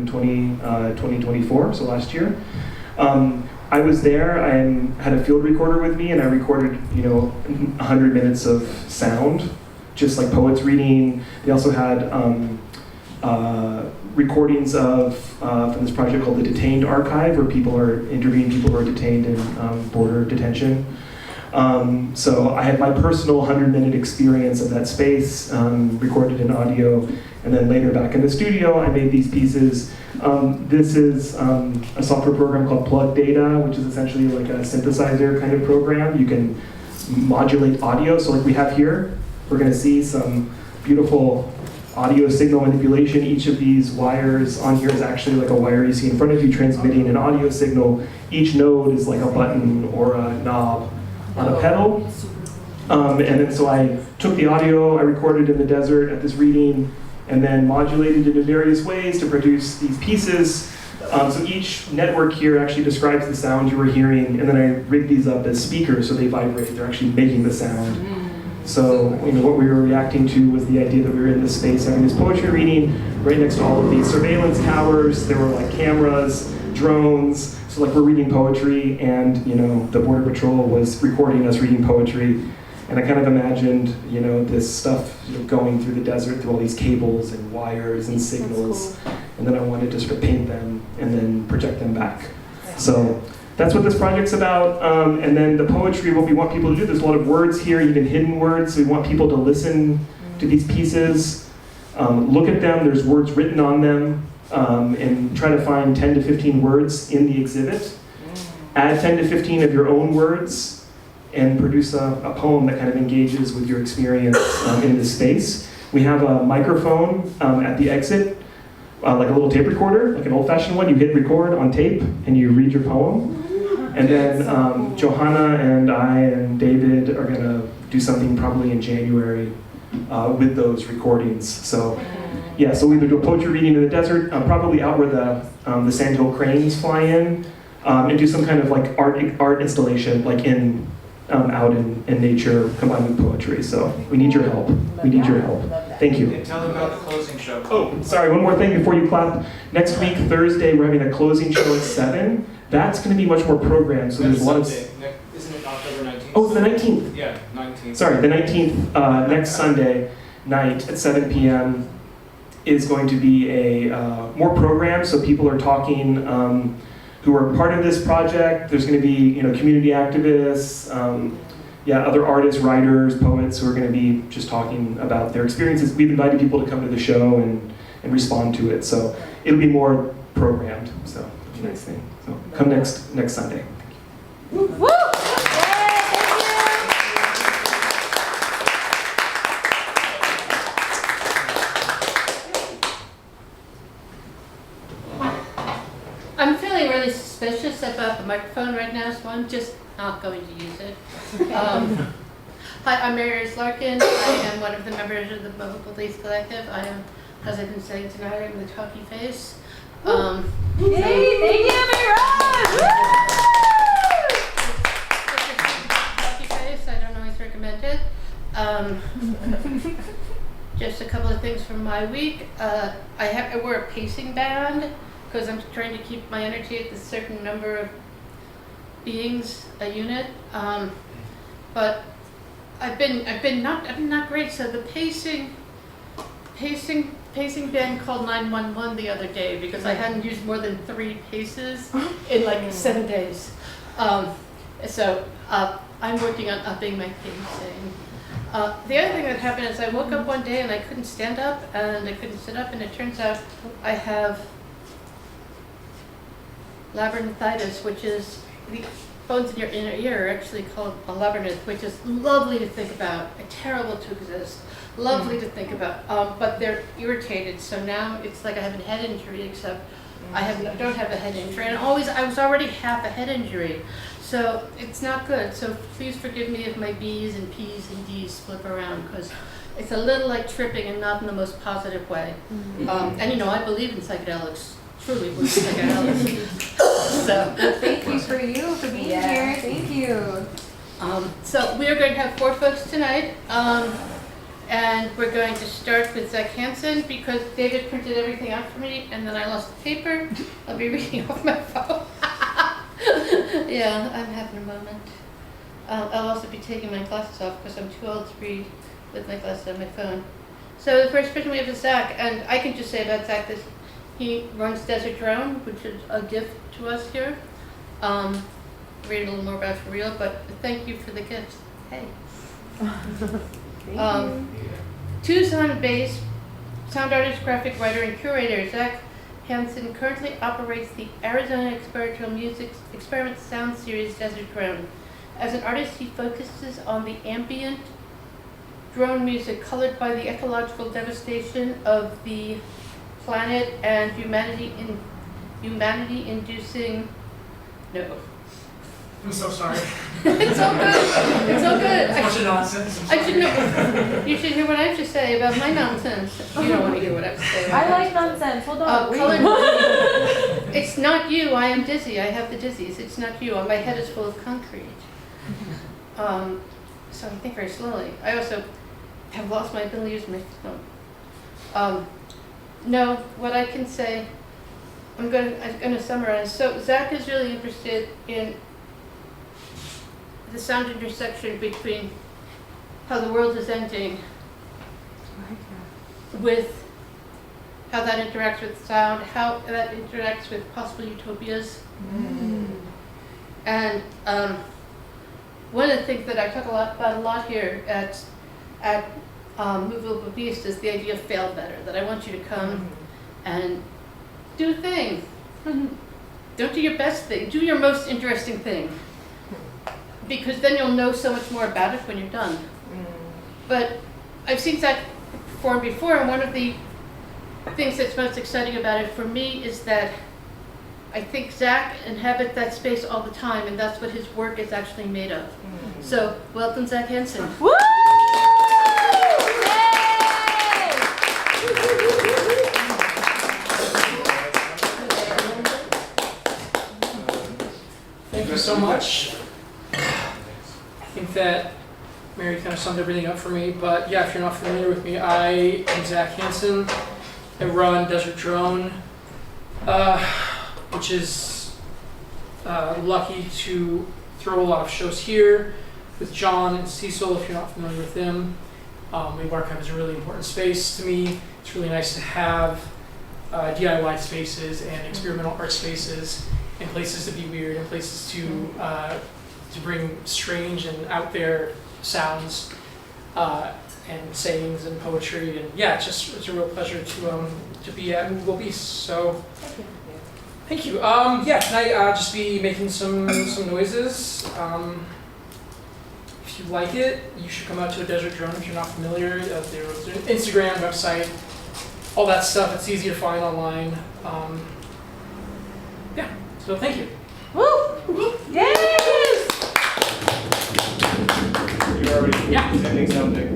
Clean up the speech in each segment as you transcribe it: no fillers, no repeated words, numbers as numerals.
in 2024, so last year. I was there, I had a field recorder with me, and I recorded, 100 minutes of sound, just like poets reading. They also had recordings of, from this project called the Detained Archive, where people are interviewing people who are detained in border detention. So I had my personal 100-minute experience of that space, recorded in audio, and then later back in the studio, I made these pieces. This is a software program called Plug Data, which is essentially like a synthesizer kind of program. You can modulate audio, so like we have here, we're gonna see some beautiful audio signal manipulation. Each of these wires on here is actually like a wire you see in front of you transmitting an audio signal. Each node is like a button or a knob on a pedal. And then so I took the audio I recorded in the desert at this reading and then modulated it in various ways to produce these pieces. So each network here actually describes the sound you were hearing, and then I rigged these up as speakers so they vibrate. They're actually making the sound. So what we were reacting to was the idea that we were in this space having this poetry reading right next to all of these surveillance towers. There were like cameras, drones. So like we're reading poetry, and the Border Patrol was recording us reading poetry. And I kind of imagined, this stuff going through the desert through all these cables and wires and signals. Cool. And then I wanted to sort of paint them and then project them back. So that's what this project's about. And then the poetry, what we want people to do, there's a lot of words here, even hidden words. So we want people to listen to these pieces, look at them, there's words written on them, and try to find 10 to 15 words in the exhibit. Add 10 to 15 of your own words, and produce a poem that kind of engages with your experience in this space. We have a microphone at the exit, like a little tape recorder, like an old-fashioned one. You hit record on tape and you read your poem. And then Johanna and I and David are gonna do something probably in January with those recordings. So yeah, so we would do a poetry reading in the desert, probably out where the sandhill cranes fly in, and do some kind of like art installation, like out in nature combined with poetry. So we need your help. We need your help. Thank you. And tell them about the closing show. Oh, sorry, one more thing before you clap. Next week, Thursday, we're having a closing show at 7. That's going to be much more programmed. So there's a lot of... Isn't it October 19th? Oh, it's the 19th. Yeah, 19th. Sorry, the 19th, next Sunday night at 7 p.m. is going to be a more program. So people are talking who are part of this project. There's going to be community activists, other artists, writers, poets who are going to be just talking about their experiences. We've invited people to come to the show and respond to it. So it'll be more programmed. So it's a nice thing. So come next Sunday. Woo! Woo! I'm feeling really suspicious about the microphone right now, so I'm just not going to use it. Hi, I'm Maryrose Larkin. I am one of the members of the Moveable Beast collective. I am, as I've been saying tonight, I'm the talky face. Yay! Thank you, Maryrose! Talky face, I don't always recommend it. Just a couple of things from my week. I wear a pacing band, because I'm trying to keep my energy at a certain number of beings a unit, but I've been not great. So the pacing band called 911 the other day because I hadn't used more than 3 paces in like 7 days. So I'm working on upping my pacing. The other thing that happened is I woke up one day and I couldn't stand up and I couldn't sit up, and it turns out I have labyrinthitis, which is the bones in your inner ear are actually called a labyrinth, which is lovely to think about, terrible to exist, lovely to think about, but they're irritated, so now it's like I have a head injury, except I don't have a head injury, and I was already half a head injury, so it's not good. So please forgive me if my B's and P's and D's flip around, because it's a little like tripping and not in the most positive way. And I believe in psychedelics. Truly believe in psychedelics. So Thank you for being here. Thank you. So we are going to have 4 folks tonight, And we're going to start with Zack Hansen because David printed everything out for me and then I lost the paper. I'll be reading off my phone. Yeah, I'm having a moment. I'll also be taking my glasses off because I'm too old to read with my glasses on my phone. So the first person we have is Zack, and I can just say about Zack that he runs Desert Drone, which is a gift to us here. Read a little more about it for real, but thank you for the gift. Hey. Two sound bass, sound artist, graphic writer, and curator, Zack Hansen currently operates the Arizona experimental music experiment sound series Desert Drone. As an artist, he focuses on the ambient drone music colored by the ecological devastation of the planet and humanity-inducing. No. I'm so sorry. It's all good. It's all good. It's a bunch of nonsense. I should know. You should hear what I have to say about my nonsense. You don't want to hear what I have to say. I like nonsense. Hold on. Colored. It's not you. I am dizzy. I have the dizzies. It's not you. My head is full of concrete. So I think very slowly. I also have lost my ability to use my phone. No, what I can say, I'm going to summarize. So Zack is really interested in the sound intersection between how the world is ending with how that interacts with sound, how that interacts with possible utopias. And one of the things that I talk about a lot here at Moveable Beast is the idea of fail better, that I want you to come and do a thing. Don't do your best thing, do your most interesting thing. Because then you'll know so much more about it when you're done. But I've seen Zack perform before, and one of the things that's most exciting about it for me is that I think Zack inhabits that space all the time, and that's what his work is actually made of. So, welcome Zack Hansen. Woo! Thank you so much. I think that Mary kind of summed everything up for me, but yeah, if you're not familiar with me, I am Zack Hansen. I run Desert Drone, which is lucky to throw a lot of shows here with John and Cecil, if you're not familiar with them. Wave Archive is a really important space to me. It's really nice to have DIY spaces and experimental art spaces and places to be weird and places to bring strange and out there sounds and sayings and poetry, and yeah, it's a real pleasure to be at Moveable Beast. So thank you. Yeah, tonight I'll just be making some noises. If you like it, you should come out to a Desert Drone if you're not familiar. There's an Instagram, website, all that stuff. It's easy to find online. Yeah, so thank you. Woo! Yes! You're already presenting something.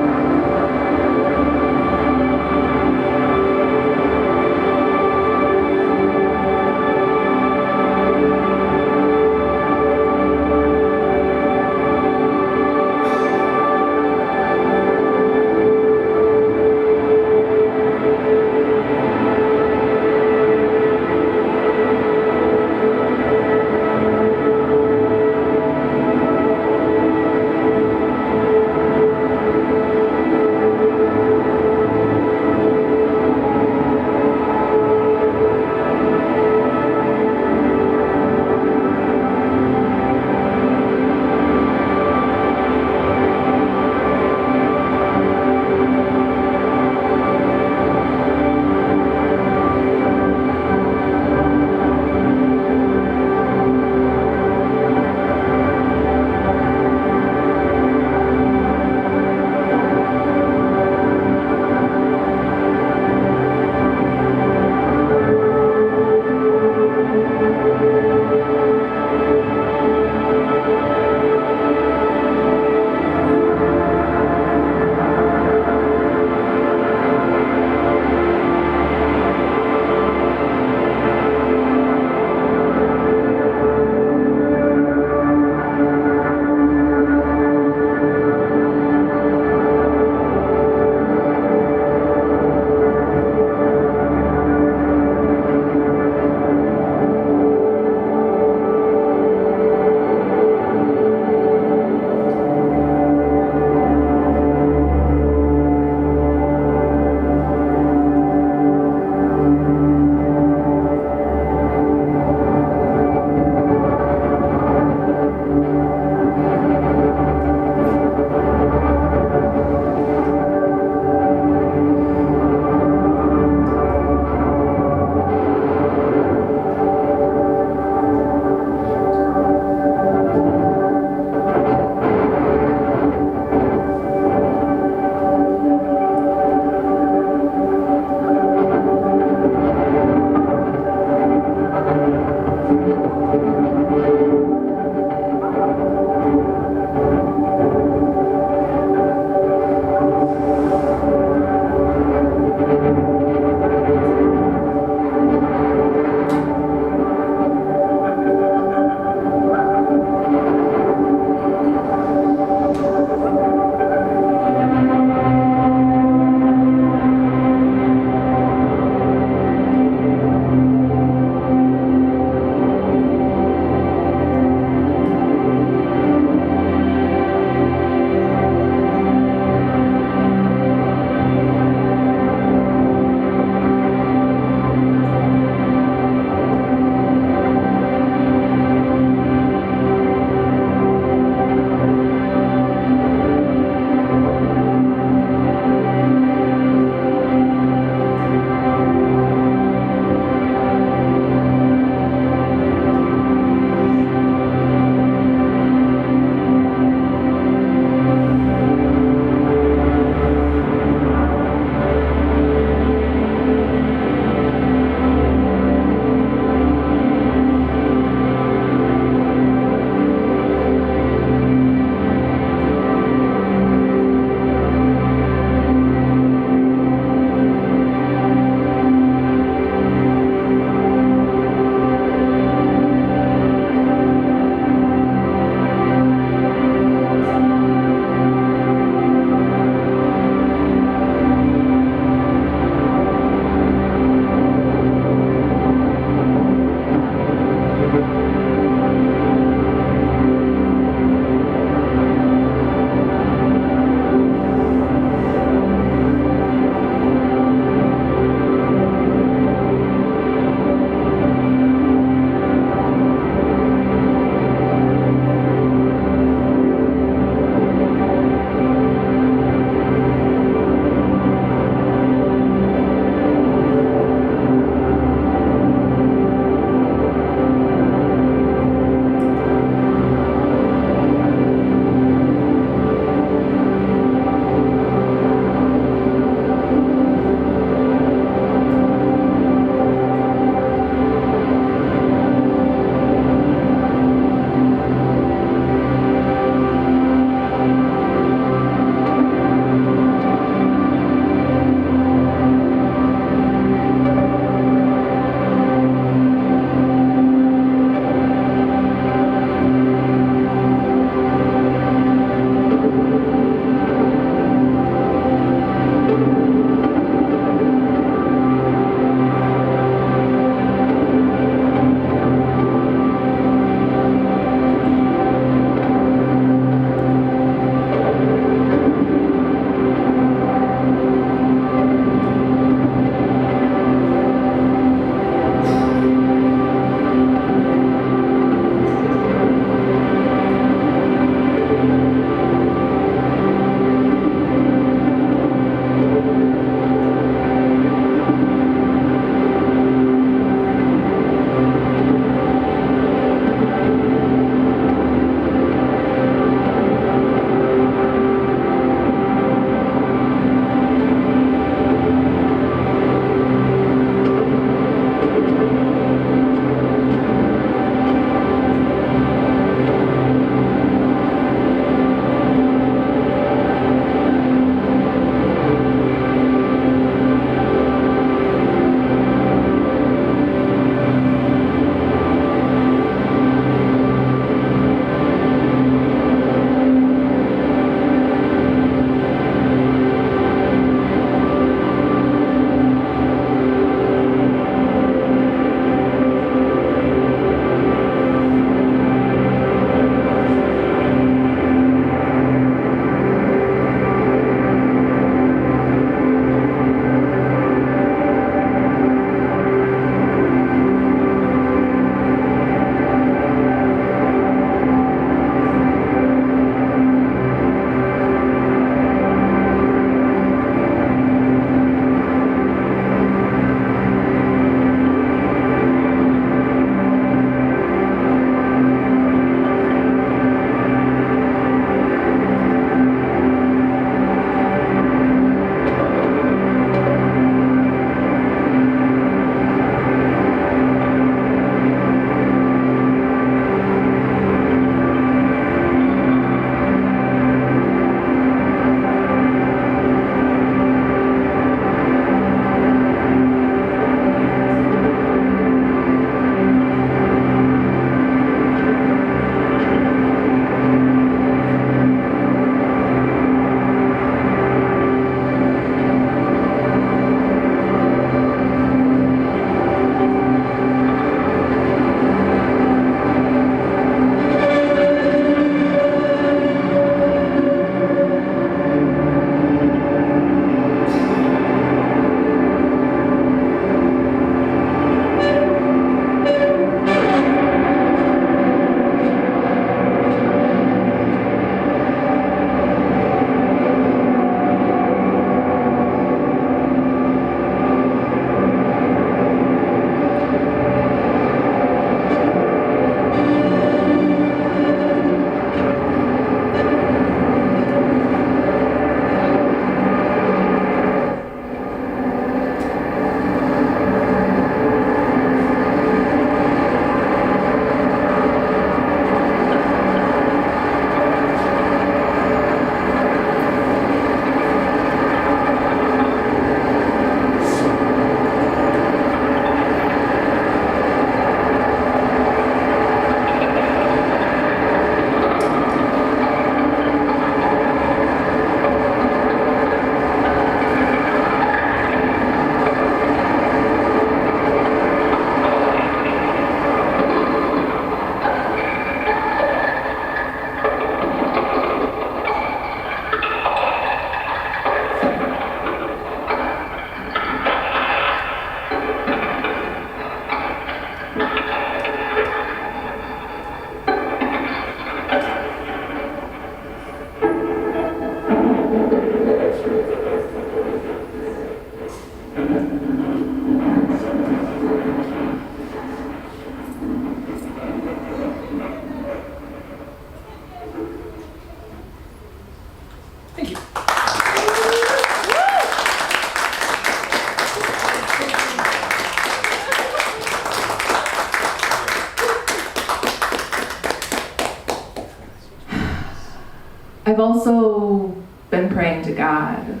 I've also been praying to God.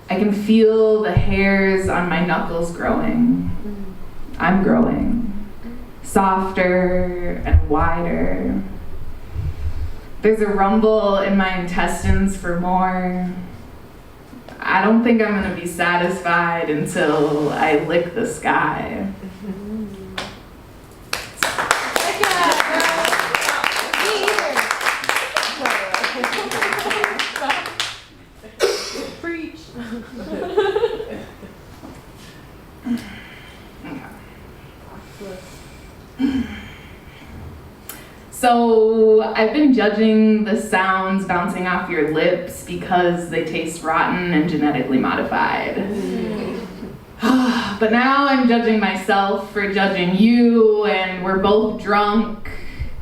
I can feel the hairs on my knuckles growing. I'm growing. Softer and wider. There's a rumble in my intestines for more. I don't think I'm gonna be satisfied until I lick the sky. Preach. So I've been judging the sounds bouncing off your lips because they taste rotten and genetically modified. But now I'm judging myself for judging you, and we're both drunk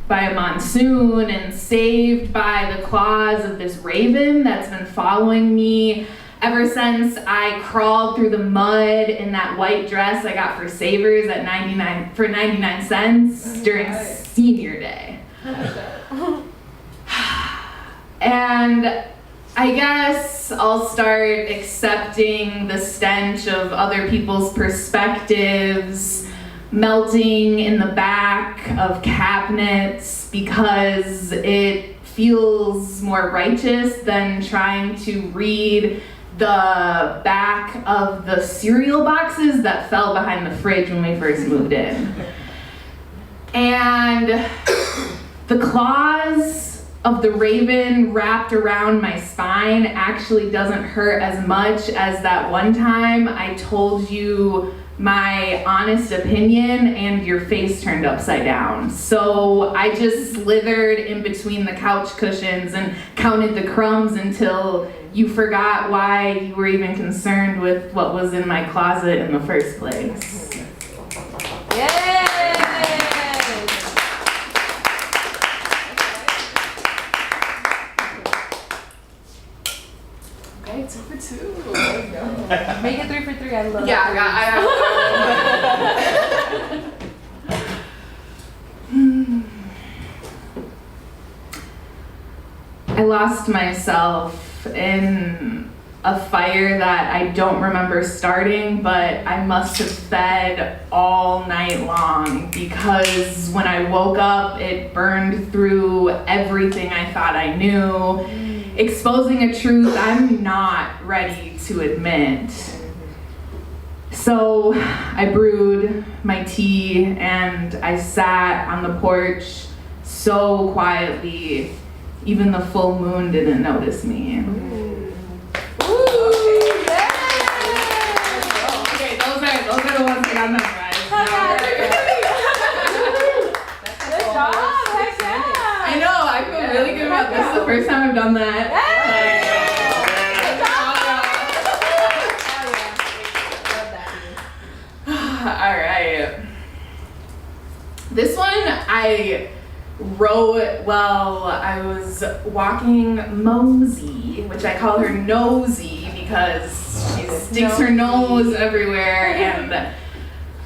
by a monsoon and saved by the claws of this raven that's been following me ever since I crawled through the mud in that white dress I got for Savers at 99 cents during senior day. And I guess I'll start accepting the stench of other people's perspectives melting in the back of cabinets because it feels more righteous than trying to read the back of the cereal boxes that fell behind the fridge when we first moved in. And the claws of the raven wrapped around my spine actually doesn't hurt as much as that one time I told you my honest opinion and your face turned upside down. So I just slithered in between the couch cushions and counted the crumbs until you forgot why you were even concerned with what was in my closet in the first place. Yay! Okay, 2 for 2. Make it 3 for 3. I love Yeah, it. I lost myself in a fire that I don't remember starting, but I must have fed all night long because when I woke up, it burned through everything I thought I knew, exposing a truth I'm not ready to admit. So I brewed my tea and I sat on the porch so quietly, even the full moon didn't notice me. Okay, those are the ones that I'm memorized. Good job. Heck yeah. I know, I feel really good about this. The first time I've done that. All right. This one I wrote while I was walking Mosey, which I call her Nosy because she sticks her nose everywhere, and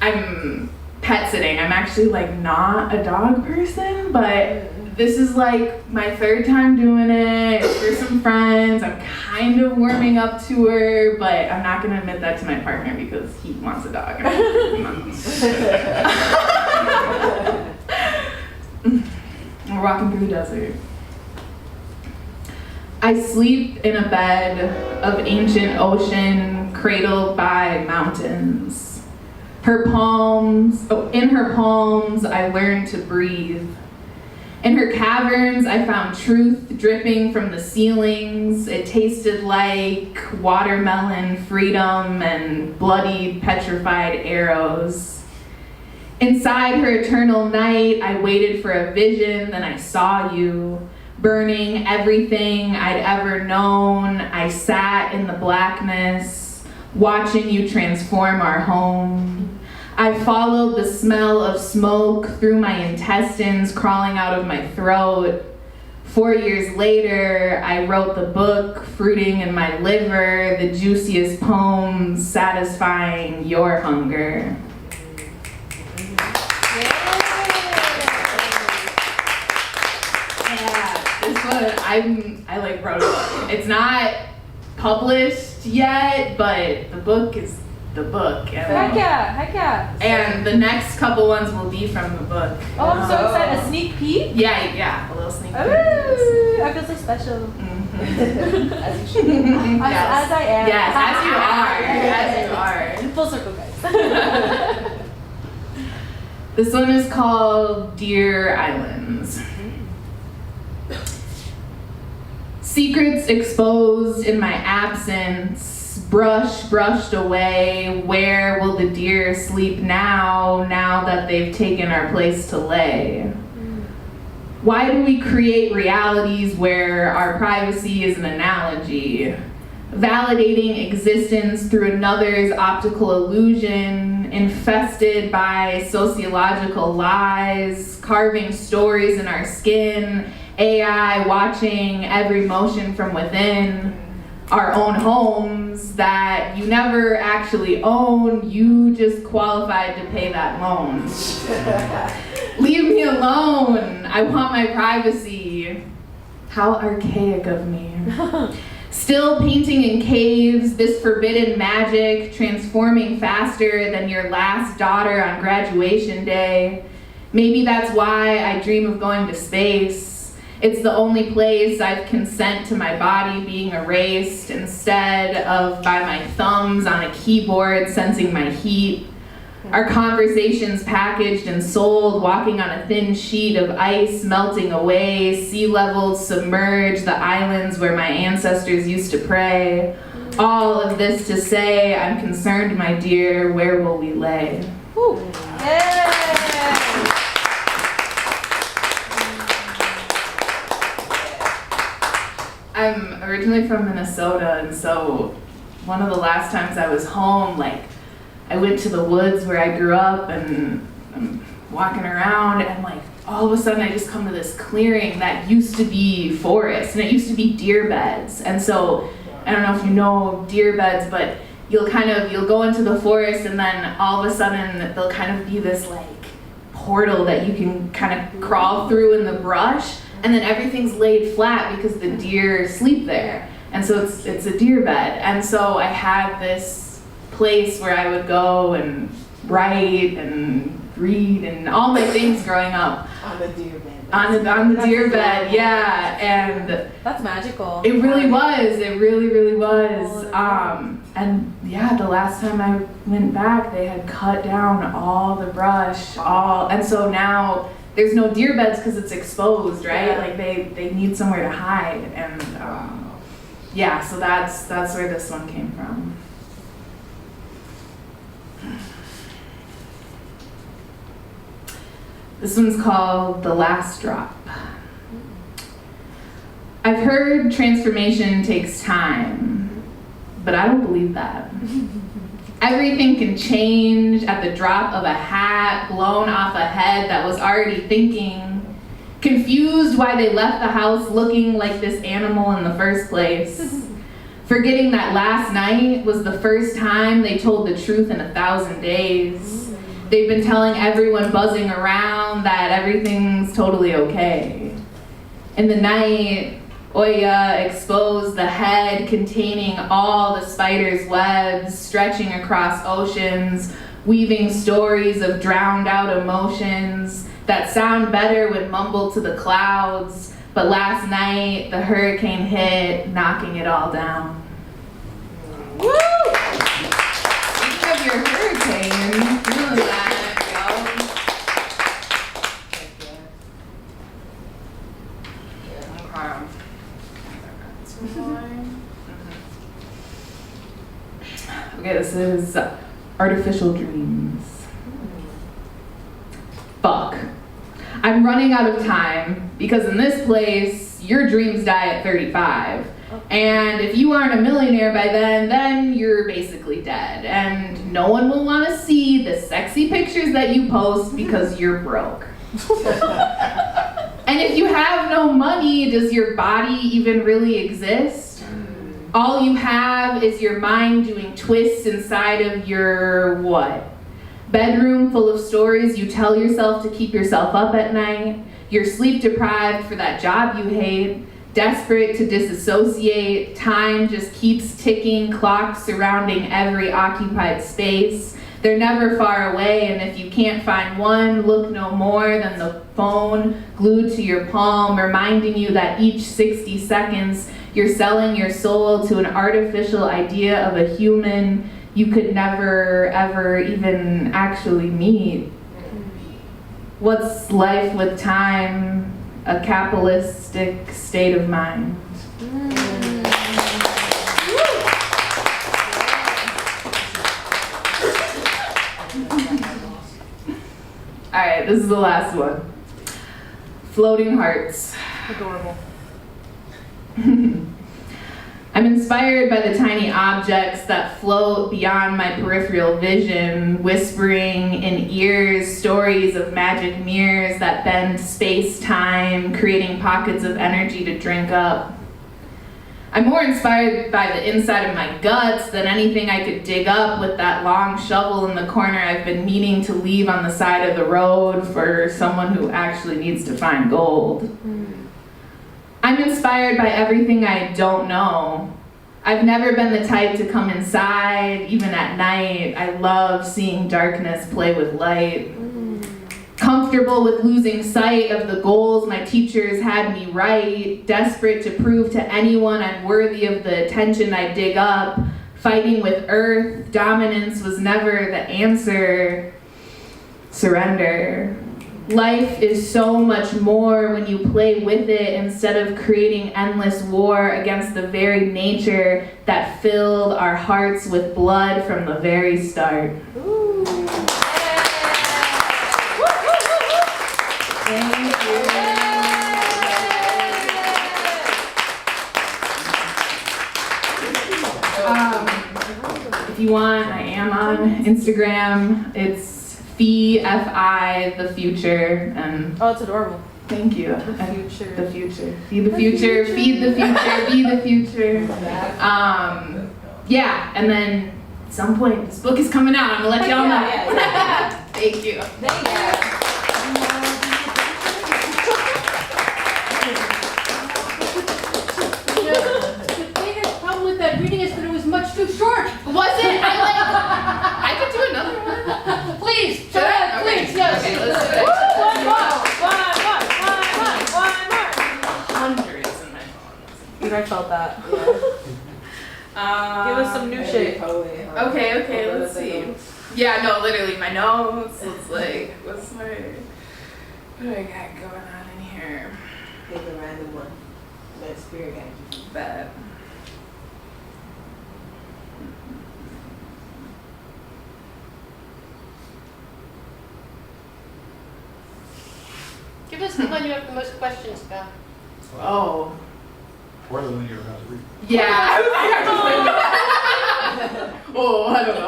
I'm pet sitting. I'm actually like not a dog person, but this is like my 3rd time doing it. It's for some friends. I'm kind of warming up to her, but I'm not gonna admit that to my partner because he wants a dog. We're walking through the desert. I sleep in a bed of ancient ocean cradled by mountains. In her palms, I learned to breathe. In her caverns, I found truth dripping from the ceilings. It tasted like watermelon, freedom, and bloodied, petrified arrows. Inside her eternal night, I waited for a vision, then I saw you, burning everything I'd ever known. I sat in the blackness, watching you transform our home. I followed the smell of smoke through my intestines, crawling out of my throat. 4 years later, I wrote the book, fruiting in my liver, the juiciest poems satisfying your hunger. Yeah, this one, I I like wrote a book. It's not published yet, but the book is the book. Heck yeah. And the next couple ones will be from the book. Oh, I'm so excited. A sneak peek? Yeah, a little sneak peek. Ooh, I feel so special. Mhm. As you should be. As I am. Yes, as you are. Full circle, guys. This one is called Dear Islands. Secrets exposed in my absence, brushed away. Where will the deer sleep now that they've taken our place to lay? Why do we create realities where our privacy is an analogy? Validating existence through another's optical illusion, infested by sociological lies, carving stories in our skin, AI watching every motion from within, our own homes that you never actually own, you just qualified to pay that loan. Leave me alone, I want my privacy. How archaic of me. Still painting in caves, this forbidden magic, transforming faster than your last daughter on graduation day. Maybe that's why I dream of going to space. It's the only place I've consent to my body being erased instead of by my thumbs on a keyboard sensing my heat. Our conversations packaged and sold, walking on a thin sheet of ice melting away, sea levels submerge the islands where my ancestors used to pray. All of this to say, I'm concerned, my dear, where will we lay? Woo. Yay! I'm originally from Minnesota, and so one of the last times I was home, like, I went to the woods where I grew up, and I'm walking around, and like, all of a sudden I just come to this clearing that used to be forest, and it used to be deer beds. And so, I don't know if you know deer beds, but you'll go into the forest, and then all of a sudden there'll kind of be this like portal that you can kind of crawl through in the brush, and then everything's laid flat because the deer sleep there. And so it's a deer bed. And so I had this place where I would go and write and read and all my things growing up. On the deer bed. On the deer bed, yeah. And That's magical. it really was. It really was. And yeah, the last time I went back, they had cut down all the brush, and so now there's no deer beds because it's exposed, right? Yeah. Like they need somewhere to hide, and yeah, so that's where this one came from. This one's called The Last Drop. I've heard transformation takes time, but I don't believe that. Everything can change at the drop of a hat blown off a head that was already thinking, confused why they left the house looking like this animal in the first place, forgetting that last night was the first time they told the truth in 1,000 days. They've been telling everyone buzzing around that everything's totally okay. In the night, Oya exposed the head containing all the spider's webs, stretching across oceans, weaving stories of drowned out emotions that sound better when mumbled to the clouds. But last night, the hurricane hit, knocking it all down. Woo! Speaking of your hurricane, feeling that, Okay, this is Artificial Dreams. Fuck. I'm running out of time because in this place, your dreams die at 35. And if you aren't a millionaire by then you're basically dead. And no one will want to see the sexy pictures that you post because you're broke. And if you have no money, does your body even really exist? All you have is your mind doing twists inside of your what? Bedroom full of stories you tell yourself to keep yourself up at night. You're sleep deprived for that job you hate. Desperate to disassociate, time just keeps ticking, clocks surrounding every occupied space. They're never far away, and if you can't find one, look no more than the phone glued to your palm, reminding you that each 60 seconds you're selling your soul to an artificial idea of a human you could never, ever even actually meet. What's life with time? A capitalistic state of mind. All right, this is the last one. Floating hearts. Adorable. I'm inspired by the tiny objects that float beyond my peripheral vision, whispering in ears stories of magic mirrors that bend space-time, creating pockets of energy to drink up. I'm more inspired by the inside of my guts than anything I could dig up with that long shovel in the corner I've been meaning to leave on the side of the road for someone who actually needs to find gold. I'm inspired by everything I don't know. I've never been the type to come inside, even at night. I love seeing darkness play with light. Comfortable with losing sight of the goals my teachers had me write, desperate to prove to anyone I'm worthy of the attention I dig up, fighting with earth, dominance was never the answer. Surrender. Life is so much more when you play with it instead of creating endless war against the very nature that filled our hearts with blood from the very start. Ooh. Thank you. If you want, I am on Instagram. It's Fi the future, and Oh, it's adorable. thank you. The future. The future. Feed the future. Feed the future. Be the future. Yeah, and then at some point this book is coming out. I'm gonna let y'all know. Yeah. Thank you. Thank you. The biggest problem with that reading is that it was much too short. Was it? I could do another one. Please, Should I? Okay. please, yes. Okay, let's do it. One more. Hundreds in my phone. Dude, I felt that. Give us some new shit. Okay, let's see. Yeah, no, literally, my notes. It's like, what do I got going on in here? Pick a random one. Let spirit guide you. That. Give us the one you have the most questions about. Oh. Or the one you're about to read. Yeah. Oh, I don't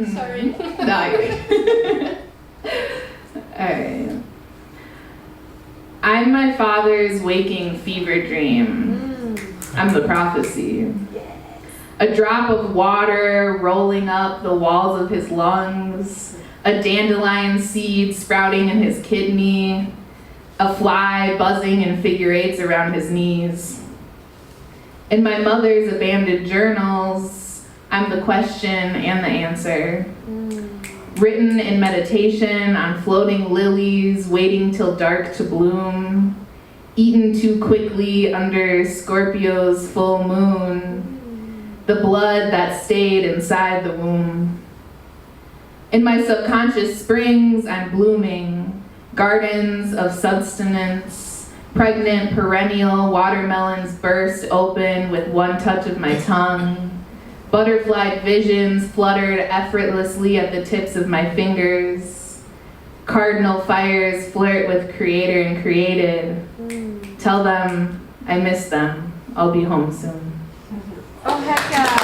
know. Sorry. No, you're good. Alright. I'm my father's waking fever dream. I'm the prophecy. A drop of water rolling up the walls of his lungs. A dandelion seed sprouting in his kidney. A fly buzzing in figure eights around his knees. In my mother's abandoned journals, I'm the question and the answer. Written in meditation on floating lilies, waiting till dark to bloom. Eaten too quickly under Scorpio's full moon. The blood that stayed inside the womb. In my subconscious springs, I'm blooming. Gardens of substance, pregnant perennial watermelons burst open with one touch of my tongue. Butterfly visions fluttered effortlessly at the tips of my fingers. Cardinal fires flirt with creator and created. Tell them I miss them. I'll be home soon. Oh, heck yeah.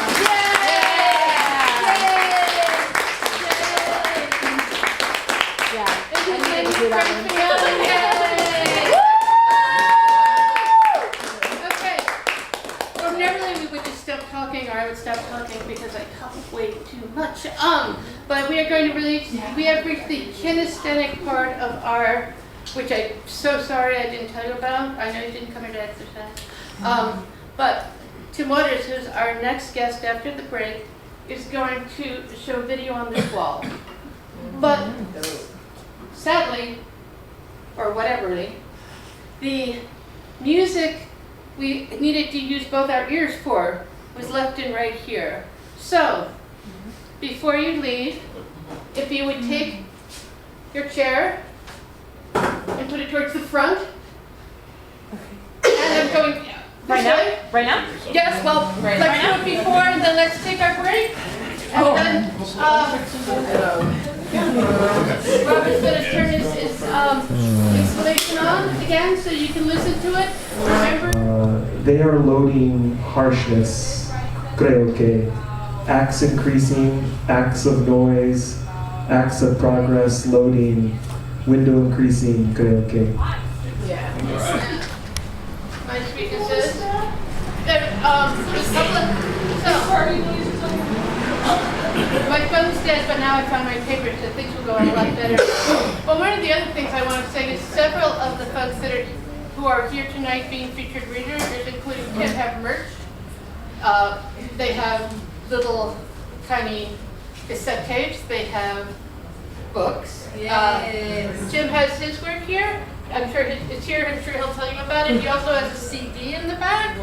Okay. Ordinarily we would just stop talking, or I would stop talking because I talk way too much. But we are going to we have reached the kinesthetic part of our which I'm so sorry I didn't tell you about. I know you didn't come here to exercise. But Tymn Waters, who's our next guest after the break, is going to show video on this wall. But sadly, or whateverly, the music we needed to use both our ears for was left in right here. So, before you leave, if you would take your chair and put it towards the front. And I'm going this Right now? way. Right now? Yes, well, Right let's now? do it before and then let's take our break. And then, Robert's gonna turn his installation on again so you can listen to it. Remember? They are loading harshness, creo que. Acts increasing, acts of noise, acts of progress, loading, window increasing, creo que. My weaknesses. There's a couple of, my phone's dead, but now I found my paper, so things will go a lot better. Well, one of the other things I want to say is several of the folks who are here tonight being featured readers, including Tim, have merch. They have little tiny cassette tapes. They have books. Jim has his work here. I'm sure it's here. I'm sure he'll tell you about it. He also has a CD in the back.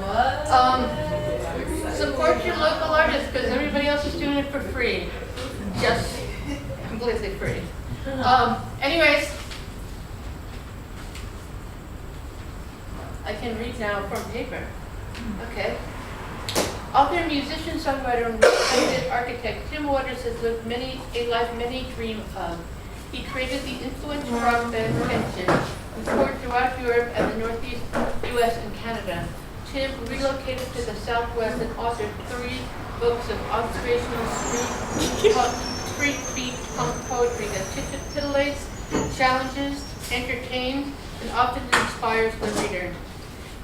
Support your local artists because everybody else is doing it for free. Just completely free. Anyways, I can read now from paper. Okay. Author, musician, songwriter, and accredited architect Tymn Waters has lived a life many dream of. He created the influential rock band Henderson, who toured throughout Europe and the Northeast U.S. and Canada. Tim relocated to the Southwest and authored 3 books of observational street beat punk poetry that titillates, challenges, entertains, and often inspires the reader.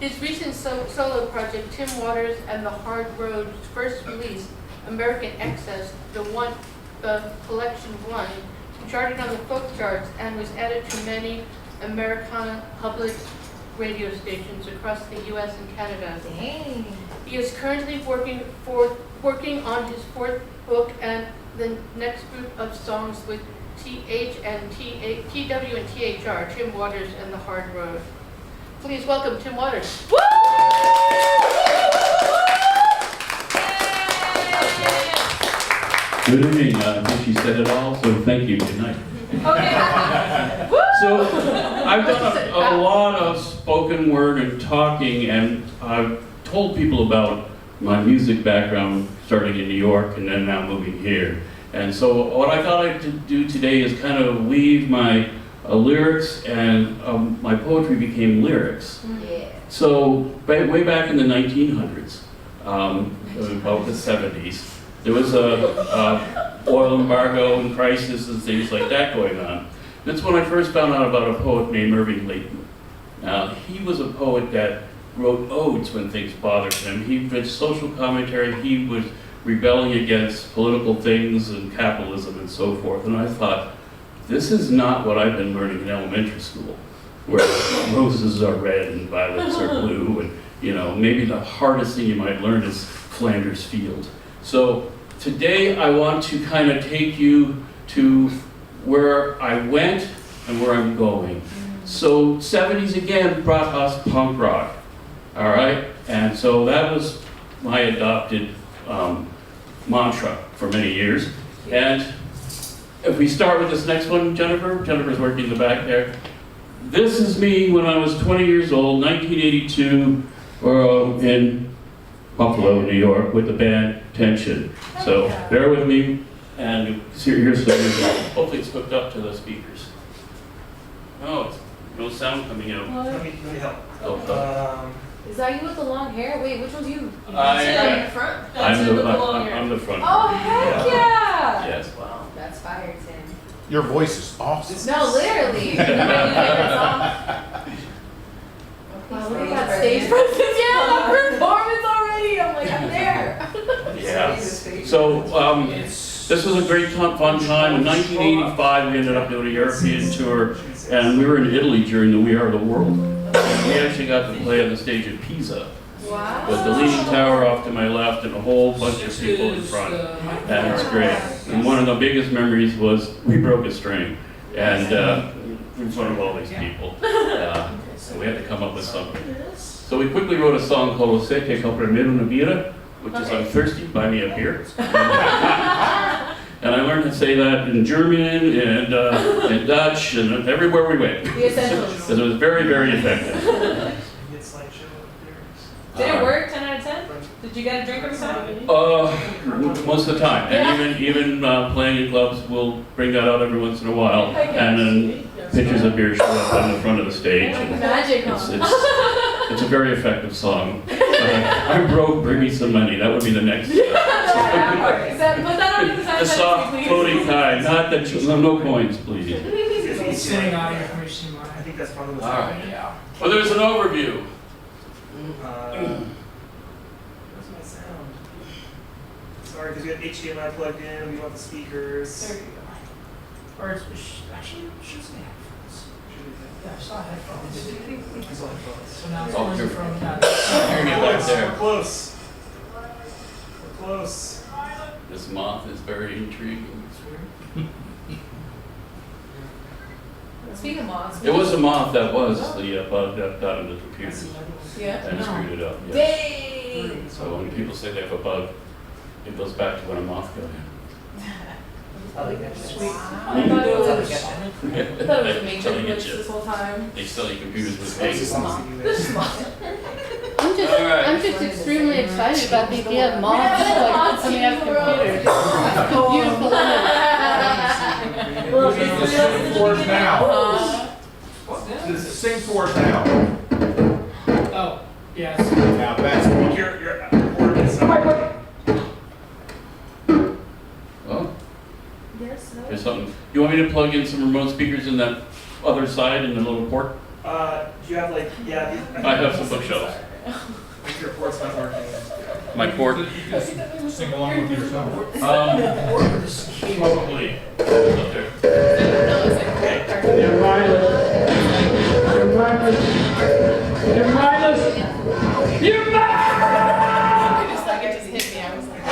His recent solo project, Tymn Waters and the Hard Road's first release, American Excess, the Collection 1, charted on the folk charts and was added to many Americana public radio stations across the U.S. and Canada. Dang. He is currently working on his 4th book and the next group of songs with TW and THR, Tymn Waters and the Hard Road. Please welcome Tymn Waters. Woo! Good evening. I think she said it all, so thank you. Good night. Okay. So I've done a lot of spoken word and talking, and I've told people about my music background starting in New York and then now moving here. And so what I thought I'd do today is kind of weave my lyrics and my poetry became lyrics. Yeah. So way back in the 1900s, about the 70s, there was a oil embargo and crisis and things like that going on. That's when I first found out about a poet named Irving Layton. Now, he was a poet that wrote odes when things bothered him. He did social commentary. He was rebelling against political things and capitalism and so forth. And I thought, this is not what I've been learning in elementary school, where roses are red and violets are blue, and maybe the hardest thing you might learn is Flanders Field. So today I want to kind of take you to where I went and where I'm going. So 70s again brought us punk rock, all right? And so that was my adopted mantra for many years. And if we start with this next one, Jennifer's working in the back there. This is me when I was 20 years old, 1982, in Buffalo, New York, with the band Tension. So bear with me, and here's some music. Hopefully it's hooked up to the speakers. Oh, it's no sound coming out. Let me help. Oh, Is that you with the long hair? Wait, which one's you? I- in the front? I'm the front. Oh, heck yeah! Yes. Wow, that's fire, Tim. Your voice is awesome. No, literally. You know your favorite song? Wow, look at that stage presence. Yeah, that performance already. I'm like, I'm there. Yeah. So this was a great fun time. In 1985, we ended up doing a European tour And we were in Italy during the We Are the World. And we actually got to play on the stage at Pisa. Wow. With the Leaning Tower off to my left and a whole bunch of people in front. And it's great. And one of the biggest memories was we broke a string. And in front of all these people. So we had to come up with something. So we quickly wrote a song called O Se Te Compraré una Birra, which is I'm thirsty, buy me a beer. And I learned to say that in German and in Dutch and everywhere we went. The essentials. Because it was very, very effective. Did it work 10 out of 10? Did you get a drink every time? Most of the time. And even playing in clubs, we'll bring that out every once in a while. And then pitchers of beer show up on the front of the stage. And Magic. it's a very effective song. I'm broke, bring me some money. That would be the next step. Put that on the side. The soft, floating kind, not that no coins, please. Sitting on your information, I think that's probably what's All right. happening. Yeah. Well, there's an overview. Where's my sound? Sorry, because we have HDMI plugged in, we don't have the speakers. There you go. Or actually, should say headphones. Yeah, I saw headphones. So now it's Oh, going you're- from Hearing it back there. We're close. We're close. This moth is very intriguing. Speaking of moths. It was a moth that was the bug that got into the computer Yeah. and screwed it up. Yeah. Dang. So when people say they have a bug, it goes back to when a moth got in. Sweet. Yeah. I thought it was a major Trying to get glitch you. this whole time. They sell you computers with This eggs. is moth. This is moth. Alright. I'm just extremely excited about the idea of moths like coming out of computers. Beautiful image. Sing for us now. Sing for us now. Oh, yes. Now that's Your coordinates. Well, Yes, no. there's something. You want me to plug in some remote speakers in that other side in the little port? Do you have like, yeah. I have some bookshelves. If your port's not working. My port. sing along with yourself. Probably. Up there. It just hit me. I was like, I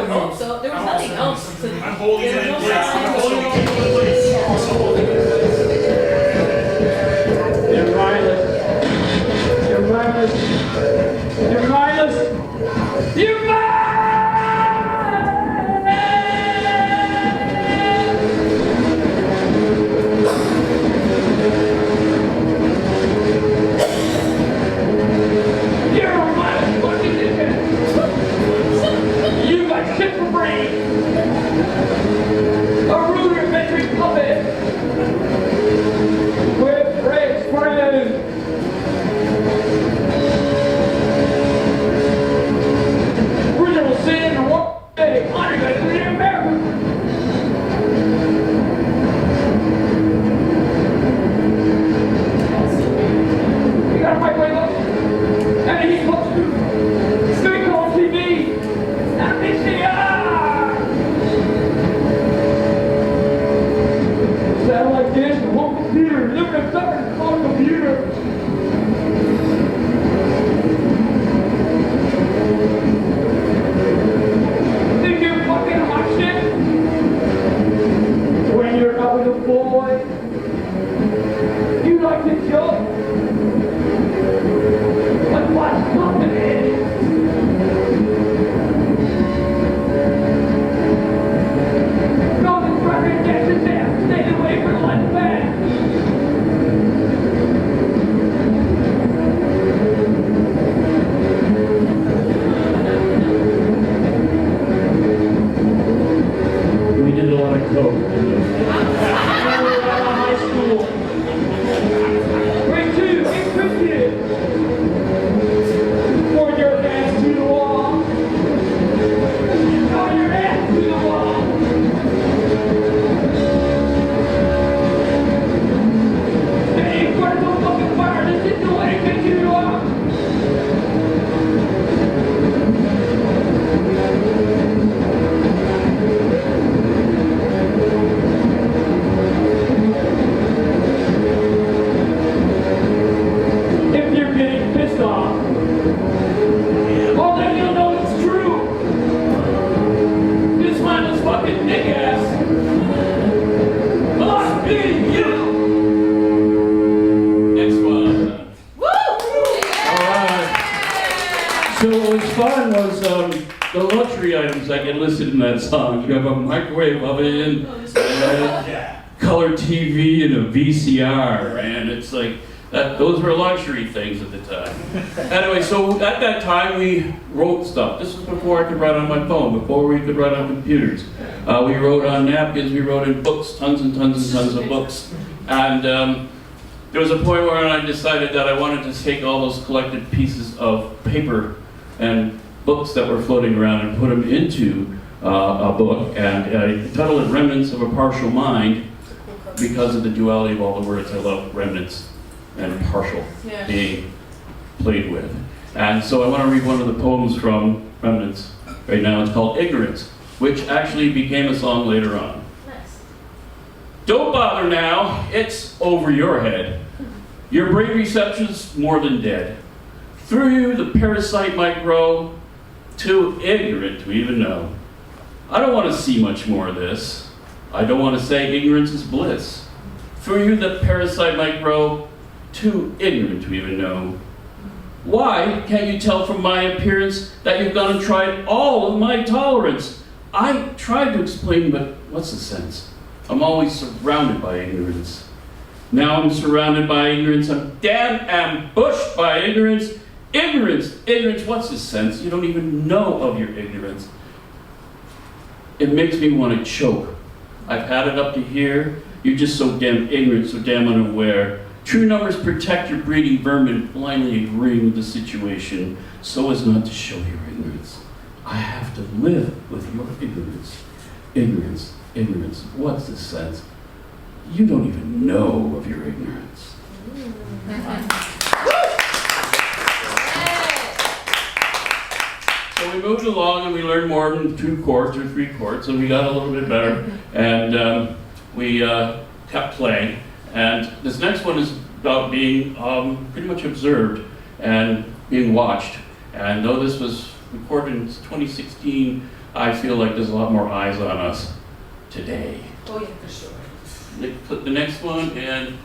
would hope so. There was nothing else to. I'm holding it in There was place. no I'm sound. holding it in place. I'm also holding it in place. All So what was fun was the luxury items that get listed in that song. You have a microwave oven, color TV, and a VCR, and it's like, those were luxury things at the time. Anyway, so at that time we wrote stuff. This was before I could write on my phone, before we could write on computers. We wrote on napkins, we wrote in books, tons and tons and tons of books. And there was a point where I decided that I wanted to take all those collected pieces of paper and books that were floating around and put them into a book. And I titled it Remnants of a Partial Mind because of the duality of all the words. I love remnants and partial being played with. And so I want to read one of the poems from Remnants right now. It's called Ignorance, which actually became a song later on. Nice. Don't bother now, it's over your head. Your brain reception's more than dead. Through you the parasite might grow, too ignorant to even know. I don't want to see much more of this. I don't want to say ignorance is bliss. Through you the parasite might grow, too ignorant to even know. Why can't you tell from my appearance that you've gone and tried all of my tolerance? I tried to explain, but what's the sense? I'm always surrounded by ignorance. Now I'm surrounded by ignorance. I'm damn ambushed by ignorance. Ignorance, what's the sense? You don't even know of your ignorance. It makes me want to choke. I've had it up to here. You're just so damn ignorant, so damn unaware. True numbers protect your breeding vermin, blindly agreeing with the situation so as not to show your ignorance. I have to live with your ignorance. Ignorance, what's the sense? You don't even know of your ignorance. So we moved along and we learned more than 2 chords or 3 chords, and we got a little bit better, and we kept playing. And this next one is about being pretty much observed and being watched. And though this was recorded in 2016, I feel like there's a lot more eyes on us today. Oh yeah, for sure. Put the next one, and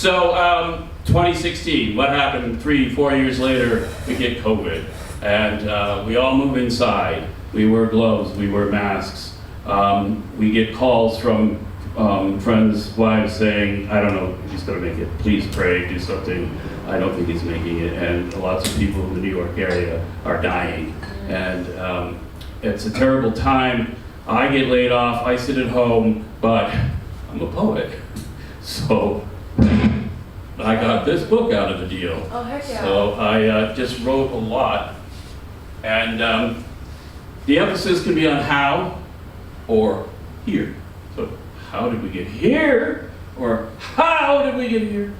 So, 2016, what happened 3-4 years later? We get COVID, and we all move inside. We wear gloves, we wear masks. We get calls from friends' wives saying, I don't know if he's going to make it, please pray, do something. I don't think he's making it, and lots of people in the New York area are dying. And it's a terrible time. I get laid off, I sit at home, but I'm a poet. So I got this book out of the deal. Oh, heck yeah. So I just wrote a lot. And the emphasis can be on how or here. So how did we get here? Or how did we get here?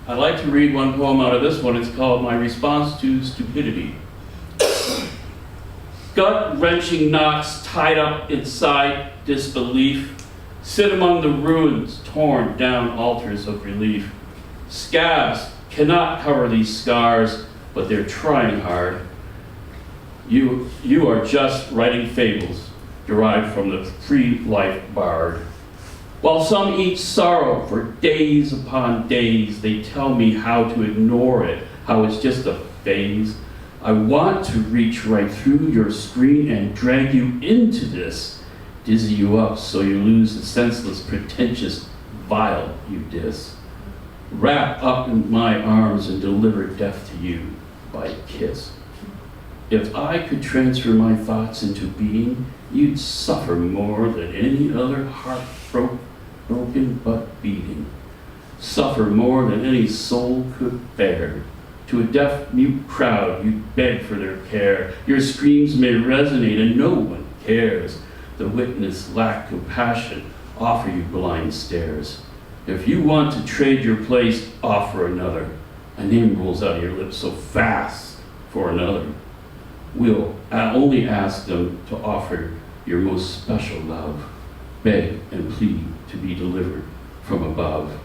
I'd like to read one poem out of this one. It's called My Response to Stupidity. Gut-wrenching knots tied up inside disbelief sit among the ruins, torn down altars of relief. Scabs cannot cover these scars, but they're trying hard. You are just writing fables derived from the free life bard. While some eat sorrow for days upon days, they tell me how to ignore it, how it's just a phase. I want to reach right through your screen and drag you into this, dizzy you up so you lose the senseless, pretentious, vile you diss. Wrap up in my arms and deliver death to you by a kiss. If I could transfer my thoughts into being, you'd suffer more than any other heart broken but beating. Suffer more than any soul could bear. To a deaf, mute crowd, you beg for their care. Your screams may resonate and no one cares. The witness lack compassion, offer you blind stares. If you want to trade your place, offer another. A name rolls out of your lips so fast for another. We'll only ask them to offer your most special love. Beg and plead to be delivered from above.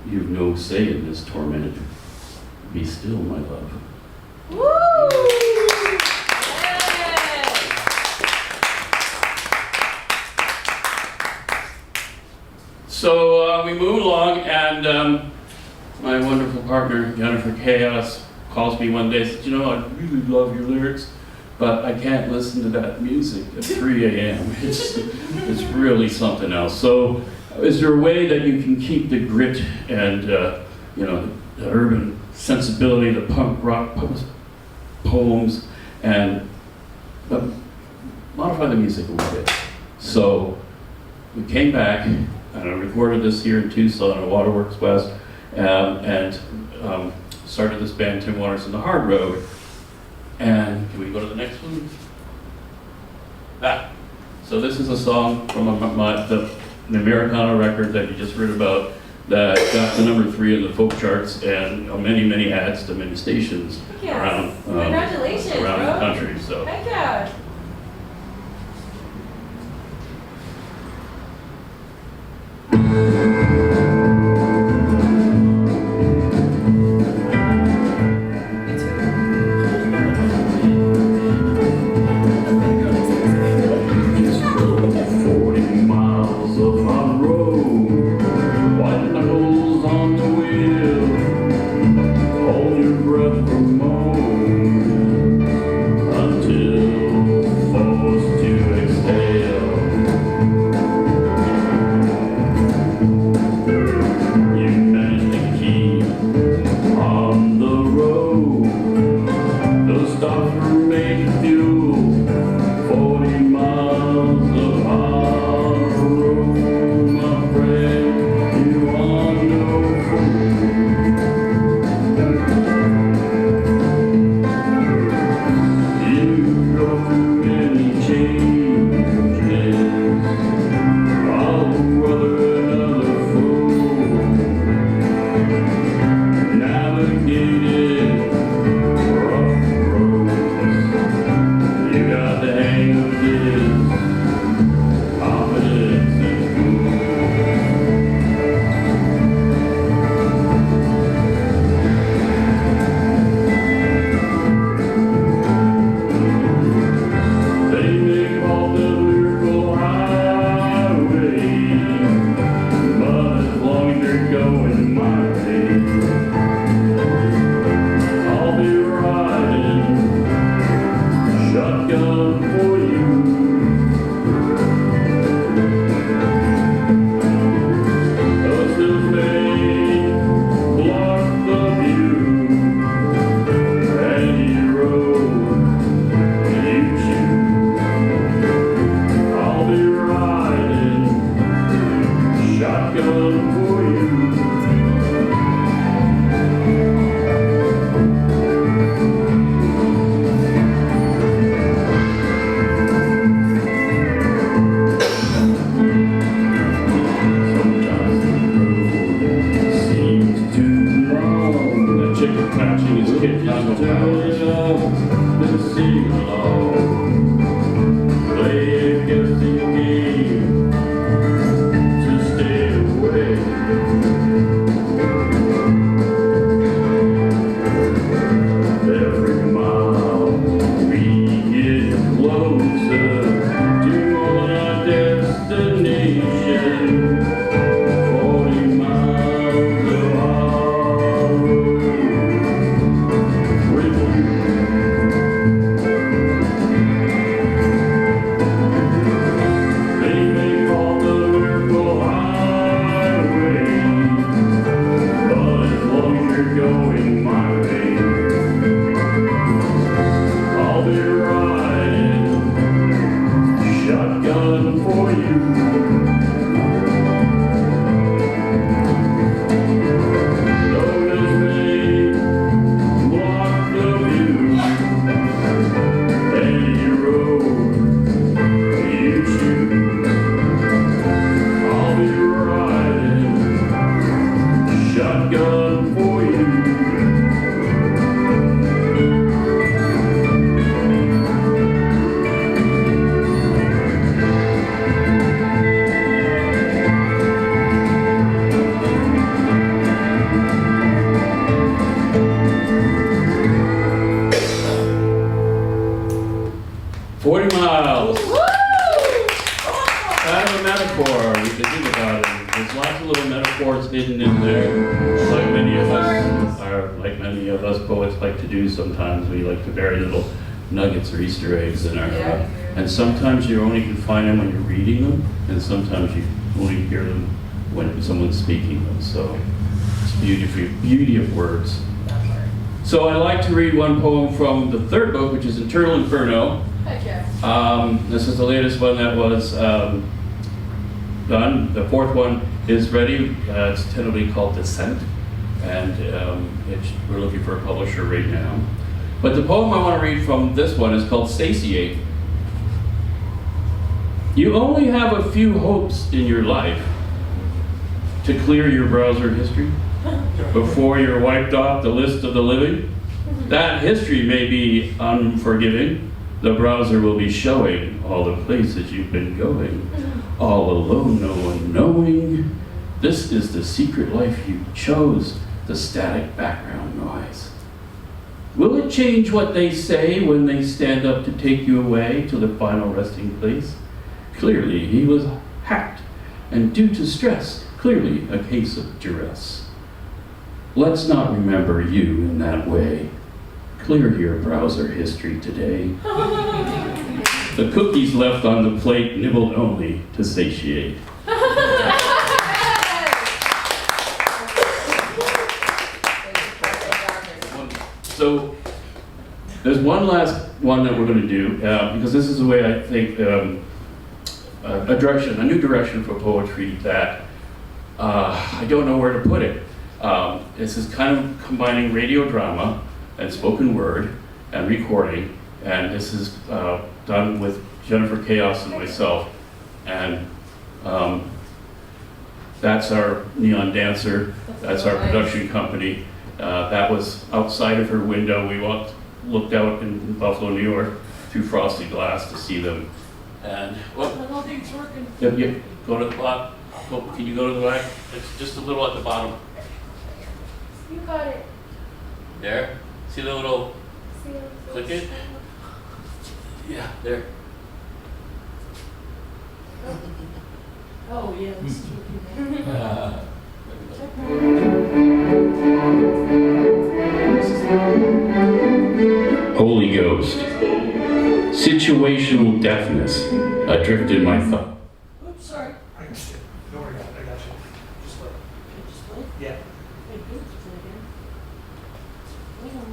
You've no say in this torment. Be still, my love. Woo! So we move along, and my wonderful partner, Jennifer Chaos, calls me one day and says, you know, I really love your lyrics, but I can't listen to that music at 3 a.m. It's really something else. So is there a way that you can keep the grit and, you know, the urban sensibility, the punk rock poems, and modify the music a little bit? So we came back, and I recorded this here in Tucson at Waterworks West, and started this band, Tymn Waters and the Hard Road. And can we go to the next one? So this is a song from the Americana record that you just heard about that got to #3 in the folk charts and many ads to many stations around Congratulations, around bro. the country. So. Heck yeah. Hold your breath for a moment until closer to my destination. 40 miles of hard with you. They may call the miracle highway, but as long as you're going my way, I'll be riding shotgun for you. Though this may block the view, any road you choose, I'll be riding shotgun for you. 40 miles. Kind of a metaphor, we can think about it. There's lots of little metaphors hidden in there, like many of us poets like to do sometimes. We like to bury little nuggets or Easter eggs in our, and sometimes you only can find them when you're reading them, and sometimes you only hear them when someone's speaking them. So it's beauty of words. So I like to read one poem from the third book, which is Eternal Inferno. Heck yeah. This is the latest one that was done. The fourth one is ready. It's tentatively called Descent, and we're looking for a publisher right now. But the poem I want to read from this one is called Satiate. You only have a few hopes in your life to clear your browser history before you're wiped off the list of the living. That history may be unforgiving. The browser will be showing all the places you've been going. All alone, no one knowing. This is the secret life you chose, the static background noise. Will it change what they say when they stand up to take you away to the final resting place? Clearly he was hacked, and due to stress, clearly a case of duress. Let's not remember you in that way. Clear your browser history today. The cookies left on the plate nibbled only to satiate. So there's one last one that we're going to do, because this is the way I think a new direction for poetry that I don't know where to put it. This is kind of combining radio drama and spoken word and recording, and this is done with Jennifer Chaos and myself, and that's our neon dancer, that's our production company. That was outside of her window. We looked out in Buffalo, New York, through frosted glass to see them. And I don't think it's working. yeah, go to the bottom. Can you go to the back? It's just a little at the bottom. You got it. There. See the little click it? Yeah, there. Oh, yeah, this is working. Holy Ghost. Situational deafness. Adrift in my thought. Oops, sorry. I got you. Don't worry about it. I got you. Just wait. Just wait. Yeah. Wait, oops, is it again? Wait on.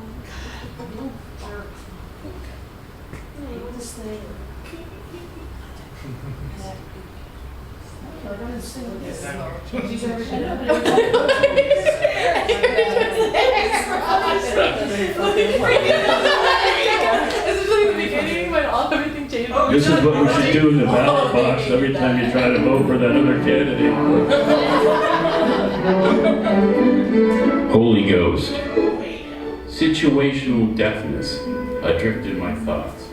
Hey, what's this thing? I got this thing with this. These are Especially in the beginning when everything changed. This is what we should do in the ballot box every time you try to vote for that other candidate. Holy Ghost. Situational deafness. Adrift in my thoughts.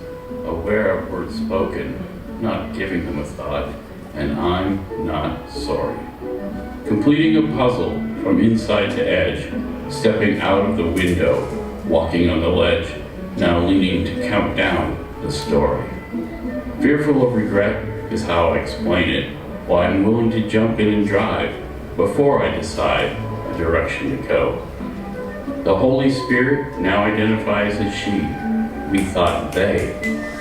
Aware of words spoken, not giving them a thought. And I'm not sorry. Completing a puzzle from inside to edge, stepping out of the window, walking on the ledge, now leaning to count down the story. Fearful of regret is how I explain it, while I'm willing to jump in and drive before I decide the direction to go. The Holy Spirit now identifies as she. We thought they,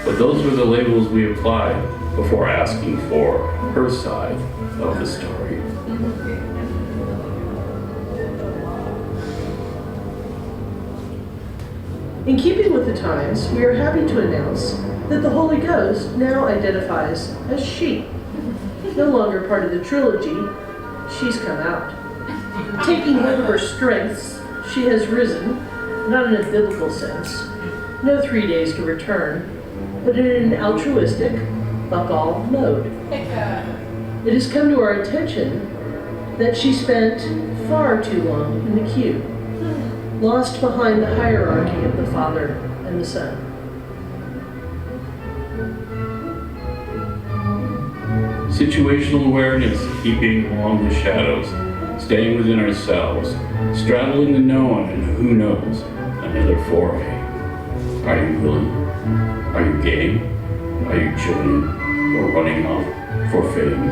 but those were the labels we applied before asking for her side of the story. In keeping with the times, we are happy to announce that the Holy Ghost now identifies as she. No longer part of the trilogy, she's come out. Taking hold of her strengths, she has risen, not in a biblical sense, no 3 days to return, but in an altruistic, buck-all mode. It has come to our attention that she spent far too long in the queue, lost behind the hierarchy of the Father and the Son. Situational awareness, keeping along the shadows, staying within ourselves, straddling the known and who knows, another foray. Are you willing? Are you game? Are you joining or running off for fame?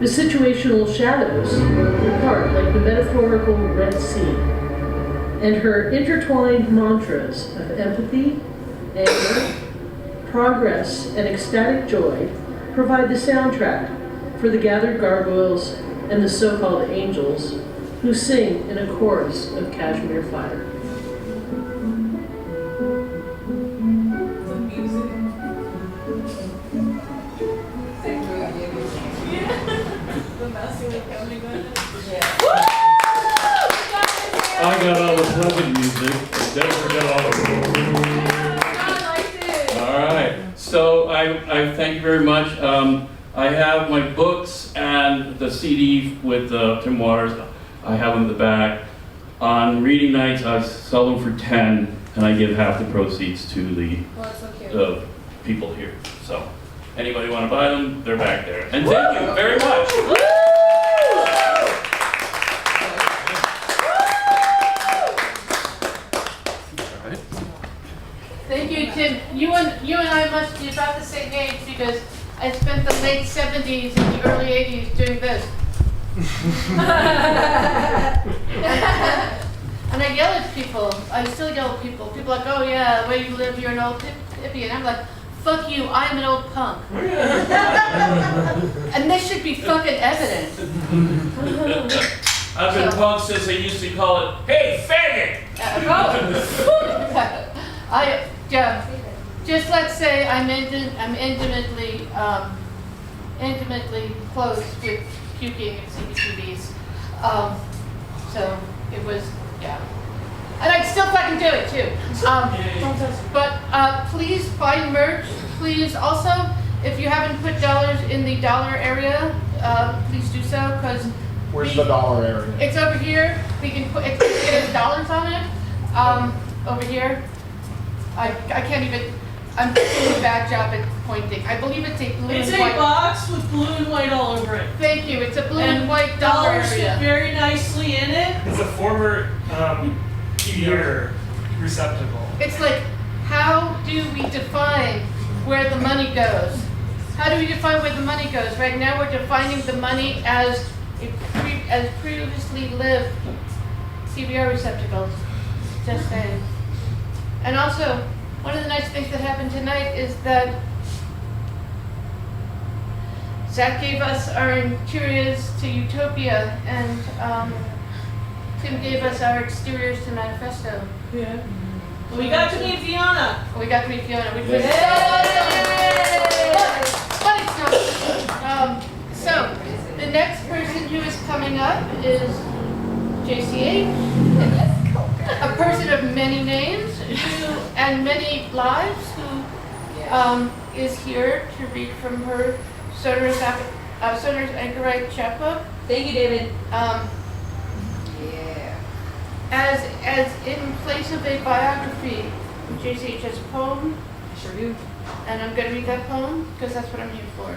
The situational shadows depart like the metaphorical Red Sea, and her intertwined mantras of empathy, anger, progress, and ecstatic joy provide the soundtrack for the gathered gargoyles and the so-called angels who sing in a chorus of cashmere fire. I got all the pleasant music. Definitely got all the. All right. So I thank you very much. I have my books and the CD with Tymn Waters. I have them in the back. On reading nights, I sell them for 10, and I give half the proceeds to the people here. So, anybody want to buy them? They're back there. And thank you very much. Thank you, Tim. You and I must be about the same age because I spent the late 70s and the early 80s doing this. And I yell at people. I still yell at people. People are like, oh yeah, where you live, you're an old hippie. And I'm like, fuck you, I'm an old punk. And this should be fucking evident. I've been punk since they used to call it, hey, faggot! Just let's say I'm intimately close with puking and CBCBs. So it was, yeah. And I'd still fucking do it too. But please buy merch. Please also, if you haven't put dollars in the dollar area, please do so because Where's the dollar area? it's over here. We can put it has dollars on it. Over here. I can't even. I'm doing a bad job at pointing. I believe it's a blue It's and a white. box with blue and white all over it. Thank you. It's a blue and white dollar Dollars fit area. very nicely in it. It's a former PBR receptacle. It's like, how do we define where the money goes? How do we define where the money goes? Right now, we're defining the money as previously lived CBR receptacles. Just saying. And also, one of the nice things that happened tonight is that Zack gave us our interiors to Utopia, and Tim gave us our exteriors to Manifesto. Yeah. We got to meet Fiona. We got to meet Fiona, which was Yay! so awesome. But it's not. So, the next person who is coming up is JCH, a person of many names and many lives who is here to read from her Sonorous Anchorite chapbook. Thank you, David. As in place of a biography, JCH has a poem. I sure do. And I'm going to read that poem because that's what I'm here for.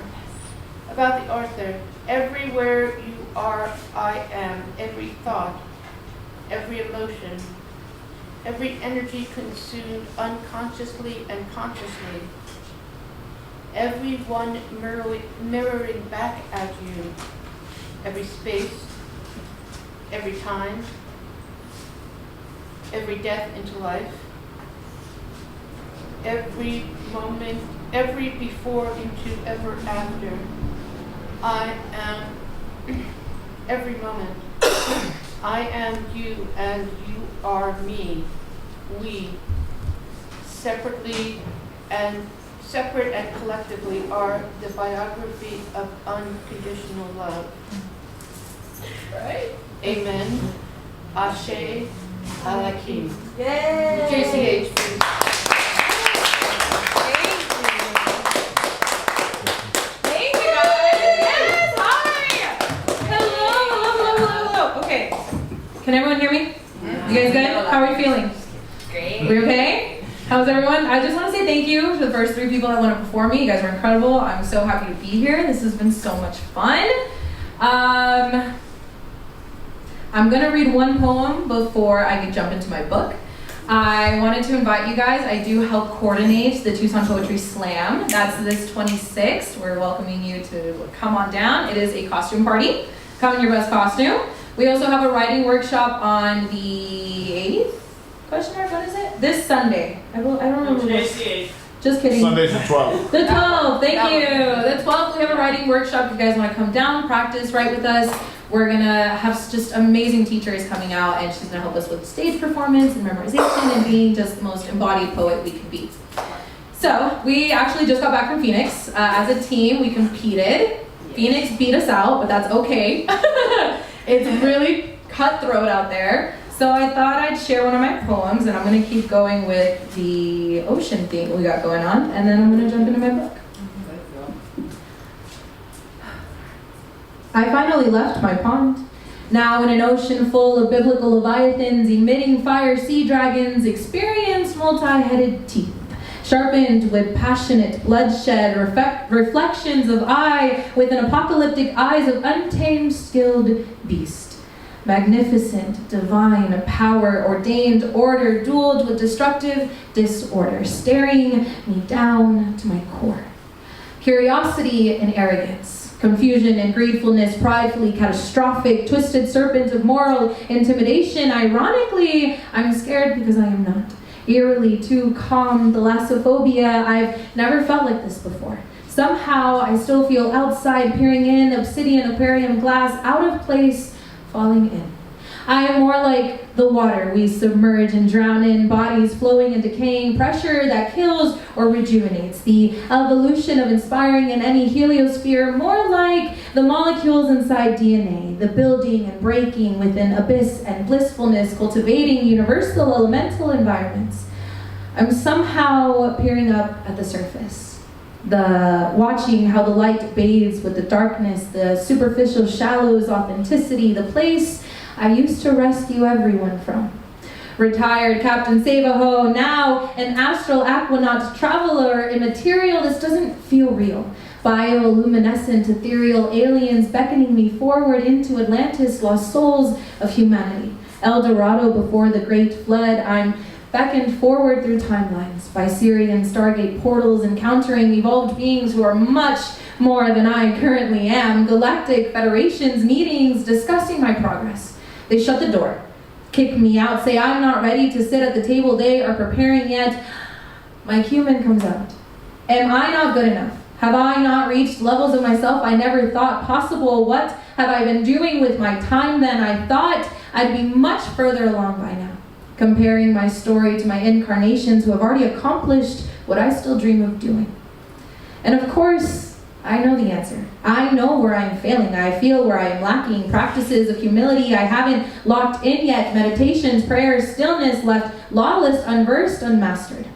About the author. Everywhere you are, I am. Every thought, every emotion, every energy consumed unconsciously and consciously, every one mirroring back at you, every space, every time, every death into life, every moment, every before into ever after. I am every moment. I am you and you are me. We, separate and collectively, are the biography of unconditional love. Right? Amen. Ashe. Alakim. Yay! JCH, please. Thank you guys! Yes! Hi! Hello! Okay. Can everyone hear me? You guys good? How are you feeling? Great. We okay? How's everyone? I just want to say thank you to the first 3 people that went up before me. You guys were incredible. I'm so happy to be here. This has been so much fun. I'm going to read one poem before I can jump into my book. I wanted to invite you guys. I do help coordinate the Tucson Poetry Slam. That's this 26th. We're welcoming you to come on down. It is a costume party. Come in your best costume. We also have a writing workshop on the 8th? Question mark, what is it? This Sunday. I don't remember. Just kidding. Sunday's the 12th. The 12th, thank you. The 12th, we have a writing workshop. If you guys want to come down, practice, write with us. We're going to have just amazing teachers coming out, and she's going to help us with stage performance and memorization and being just the most embodied poet we can be. So, we actually just got back from Phoenix. As a team, we competed. Phoenix beat us out, but that's okay. It's really cutthroat out there. So I thought I'd share one of my poems, and I'm going to keep going with the ocean theme we got going on, and then I'm going to jump into my book. I finally left my pond, now in an ocean full of biblical leviathans, emitting fire sea dragons, experienced multi-headed teeth, sharpened with passionate bloodshed, reflections of eye with an apocalyptic eyes of untamed skilled beast. Magnificent, divine, power, ordained order, dueled with destructive disorder, staring me down to my core. Curiosity and arrogance, confusion and greedfulness, pridefully catastrophic, twisted serpent of moral intimidation. Ironically, I'm scared because I am not. Eerily too calm, thalassophobia. I've never felt like this before. Somehow, I still feel outside, peering in, obsidian aquarium glass, out of place, falling in. I am more like the water we submerge and drown in, bodies flowing and decaying, pressure that kills or rejuvenates, the evolution of inspiring in any heliosphere, more like the molecules inside DNA, the building and breaking within abyss and blissfulness, cultivating universal elemental environments. I'm somehow peering up at the surface. Watching how the light bathes with the darkness, the superficial shallows, authenticity, the place I used to rescue everyone from. Retired Captain Save-A-Ho, now an astral aquanaut traveler, immaterial, this doesn't feel real. Bioluminescent, ethereal aliens beckoning me forward into Atlantis, lost souls of humanity. El Dorado before the great flood, I'm beckoned forward through timelines by Syrian Stargate portals, encountering evolved beings who are much more than I currently am. Galactic federations, meetings, discussing my progress. They shut the door, kick me out, say I'm not ready to sit at the table they are preparing yet. My human comes out. Am I not good enough? Have I not reached levels of myself I never thought possible? What have I been doing with my time then? I thought I'd be much further along by now, comparing my story to my incarnations who have already accomplished what I still dream of doing. And of course, I know the answer. I know where I'm failing. I feel where I'm lacking. Practices of humility I haven't locked in yet. Meditations, prayers, stillness left lawless, unversed, unmastered.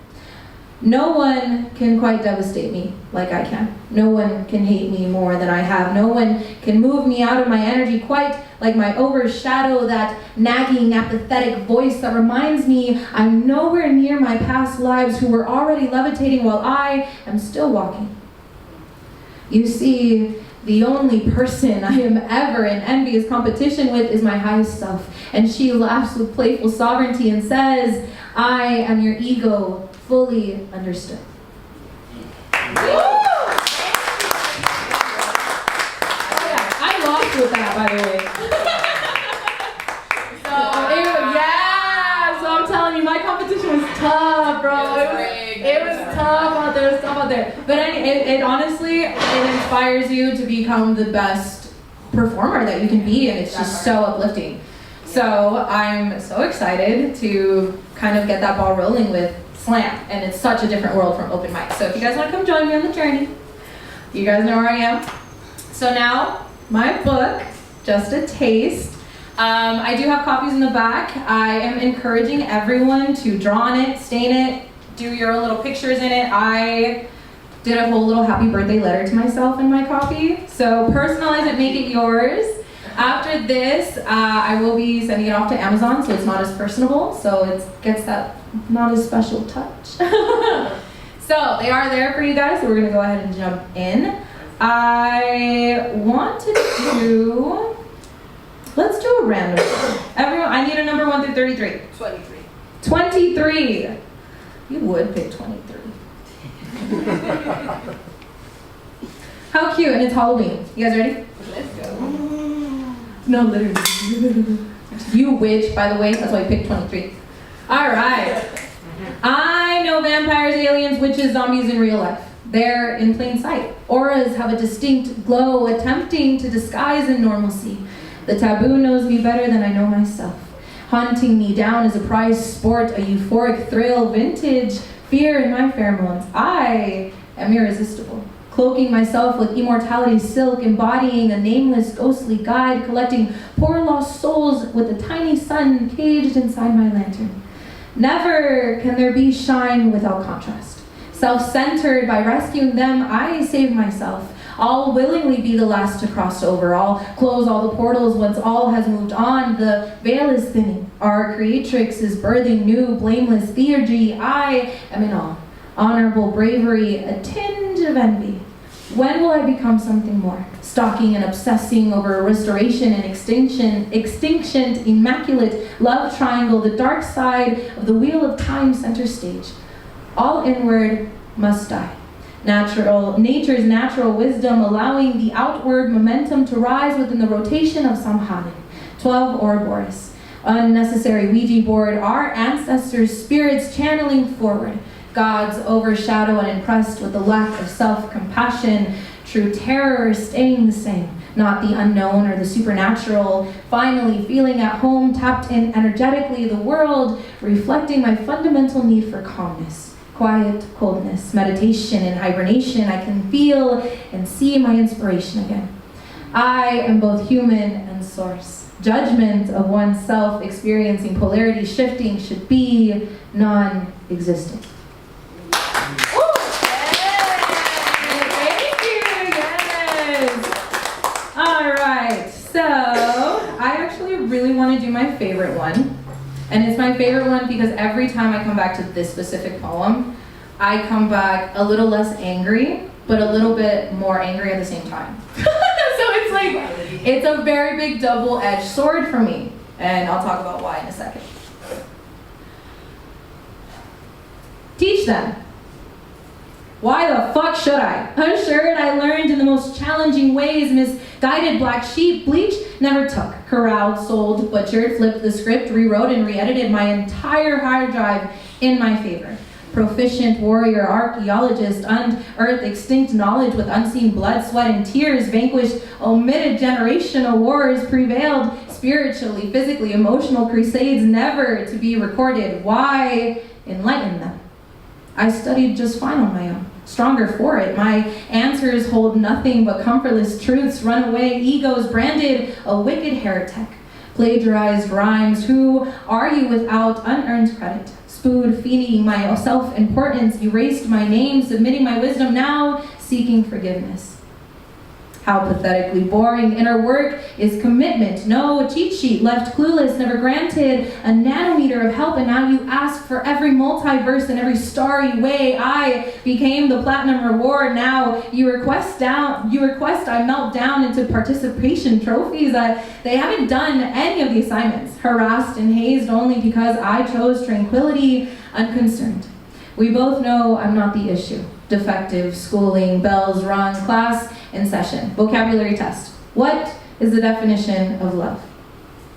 No one can quite devastate me like I can. No one can hate me more than I have. No one can move me out of my energy quite like my overshadow, that nagging, apathetic voice that reminds me I'm nowhere near my past lives who were already levitating while I am still walking. You see, The only person I am ever in envious competition with is my highest self. And she laughs with playful sovereignty and says, I am your ego, fully understood. With that, by the way. So I'm telling you, my competition was tough, bro. It was tough out there. It was tough out there. But it honestly, it inspires you to become the best performer that you can be, and it's just so uplifting. So I'm so excited to kind of get that ball rolling with slam, and it's such a different world from open mic. So if you guys want to come join me on the journey, you guys know where I am. So now, my book, Just a Taste. I do have copies in the back. I am encouraging everyone to draw on it, stain it, do your own little pictures in it. I did a whole little happy birthday letter to myself in my copy. So personalize it, make it yours. After this, I will be sending it off to Amazon, so it's not as personable, so it gets that not as special touch. So they are there for you guys, so we're gonna go ahead and jump in. I want to do, let's do a random. Everyone, I need a number 1 through 33. 23. 23. You would pick 23. How cute, and it's Halloween. You guys ready? Let's go. No, literally. You witch, by the way, that's why you picked 23. All right. I know vampires, aliens, witches, zombies in real life. They're in plain sight. Auras have a distinct glow, attempting to disguise in normalcy. The taboo knows me better than I know myself. Hunting me down is a prized sport, a euphoric thrill, vintage fear in my pheromones. I am irresistible. Cloaking myself with immortality's silk, embodying a nameless ghostly guide, collecting poor lost souls with a tiny sun caged inside my lantern. Never can there be shine without contrast. Self-centered, by rescuing them, I save myself. I'll willingly be the last to cross over. I'll close all the portals once all has moved on. The veil is thinning. Our creatrix is birthing new, blameless theurgy. I am in awe. Honorable bravery, a tinge of envy. When will I become something more? Stalking and obsessing over restoration and extinction, immaculate love triangle, the dark side of the wheel of time center stage. All inward must die. Nature's natural wisdom, allowing the outward momentum to rise within the rotation of Samhain. 12 Ouroboros. Unnecessary Ouija board, our ancestors' spirits channeling forward. Gods overshadow and impressed with the lack of self-compassion. True terror staying the same. Not the unknown or the supernatural. Finally feeling at home, tapped in energetically, the world reflecting my fundamental need for calmness. Quiet, coldness, meditation, and hibernation. I can feel and see my inspiration again. I am both human and source. Judgment of oneself experiencing polarity shifting should be non-existent. Thank you, yes. All right, so I actually really want to do my favorite one. And it's my favorite one because every time I come back to this specific poem, I come back a little less angry, but a little bit more angry at the same time. So it's like, it's a very big double-edged sword for me. And I'll talk about why in a second. Teach them. Why the fuck should I? Assured I learned in the most challenging ways, misguided black sheep, bleach never took. Corralled, sold, butchered, flipped the script, rewrote and re-edited my entire hard drive in my favor. Proficient warrior, archaeologist, unearthed extinct knowledge with unseen blood, sweat, and tears, vanquished omitted generational wars, prevailed spiritually, physically, emotional crusades never to be recorded. Why enlighten them? I studied just fine on my own, stronger for it. My answers hold nothing but comfortless truths, runaway egos, branded a wicked heretic. Plagiarized rhymes, who are you without unearned credit? Spooed, feeding my self-importance, erased my name, submitting my wisdom, now seeking forgiveness. How pathetically boring. Inner work is commitment. No cheat sheet, left clueless, never granted a nanometer of help, and now you ask for every multiverse and every starry way. I became the platinum reward. Now you request I melt down into participation trophies. They haven't done any of the assignments. Harassed and hazed only because I chose tranquility, unconcerned. We both know I'm not the issue. Defective, schooling, bells rung, class in session. Vocabulary test. What is the definition of love?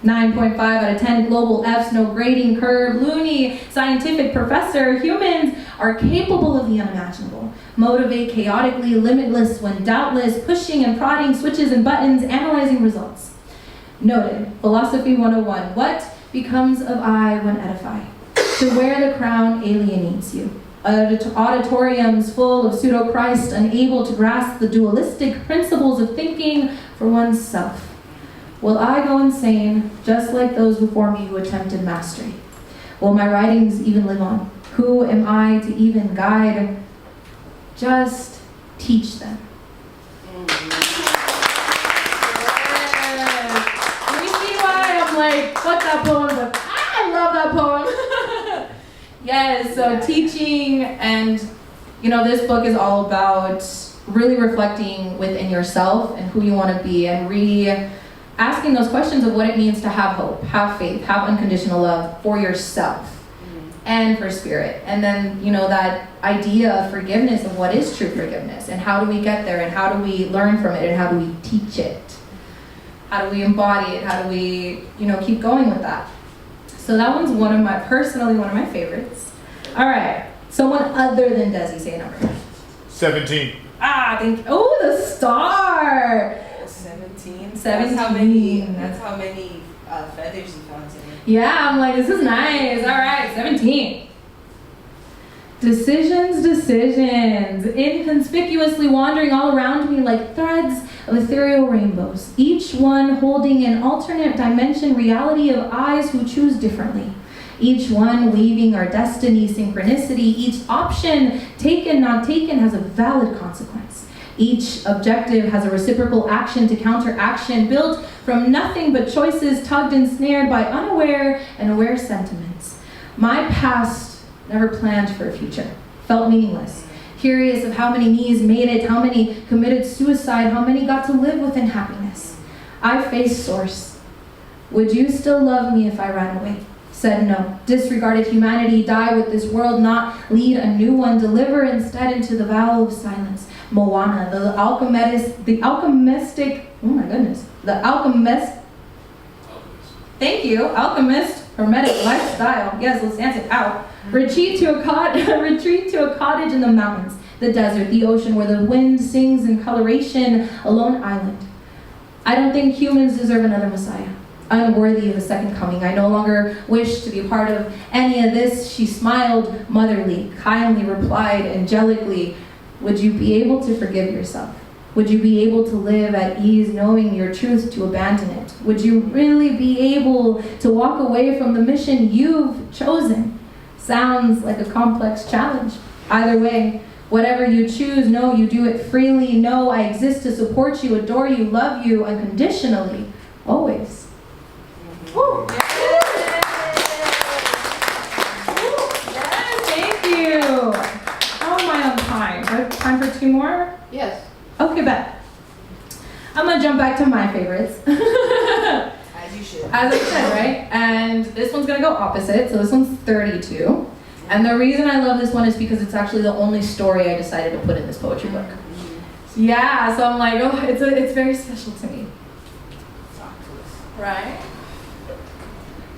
9.5 out of 10 global Fs, no grading curve, loony, scientific professor. Humans are capable of the unimaginable. Motivate chaotically, limitless when doubtless, pushing and prodding switches and buttons, analyzing results. Noted. Philosophy 101. What becomes of I when edify? To wear the crown alienates you. Auditoriums full of pseudo-Christ, unable to grasp the dualistic principles of thinking for oneself. Will I go insane, just like those before me who attempted mastery? Will my writings even live on? Who am I to even guide? Just teach them. Let me see why I'm like, fuck that poem, but I love that poem. Yes, so teaching, and this book is all about really reflecting within yourself and who you want to be, and asking those questions of what it means to have hope, have faith, have unconditional love for yourself and for spirit. And then, that idea of forgiveness, of what is true forgiveness, and how do we get there, and how do we learn from it, and how do we teach it? How do we embody it? How do we, keep going with that? So that one's personally one of my favorites. All right, someone other than Desi, say a number. 17. Oh, the star. 17. 17. That's how many feathers you found today. Yeah, I'm like, this is nice. All right, 17. Decisions, inconspicuously wandering all around me like threads of ethereal rainbows, each one holding an alternate dimension reality of eyes who choose differently. Each one weaving our destiny, synchronicity. Each option, taken, not taken, has a valid consequence. Each objective has a reciprocal action to counteraction, built from nothing but choices tugged and snared by unaware and aware sentiments. My past never planned for a future, felt meaningless. Curious of how many knees made it, how many committed suicide, how many got to live within happiness. I faced source. Would you still love me if I ran away? Said no. Disregarded humanity, die with this world, not lead a new one, deliver instead into the vow of silence. Moana, the alchemist, hermetic lifestyle. Yes, let's dance it out. Retreat to a cottage in the mountains, the desert, the ocean where the wind sings in coloration, a lone island. I don't think humans deserve another Messiah. Unworthy of a second coming. I no longer wish to be a part of any of this. She smiled motherly, kindly replied angelically, would you be able to forgive yourself? Would you be able to live at ease knowing your truth to abandon it? Would you really be able to walk away from the mission you've chosen? Sounds like a complex challenge. Either way, whatever you choose, know you do it freely. Know I exist to support you, adore you, love you unconditionally, always. Woo. Yes, thank you. How am I on time? Do I have time for 2 more? Yes. Okay, bet. I'm gonna jump back to my favorites. As you should. As I said, right? And this one's gonna go opposite, so this one's 32. And the reason I love this one is because it's actually the only story I decided to put in this poetry book. Yeah, so I'm like, oh, it's very special to me. Right?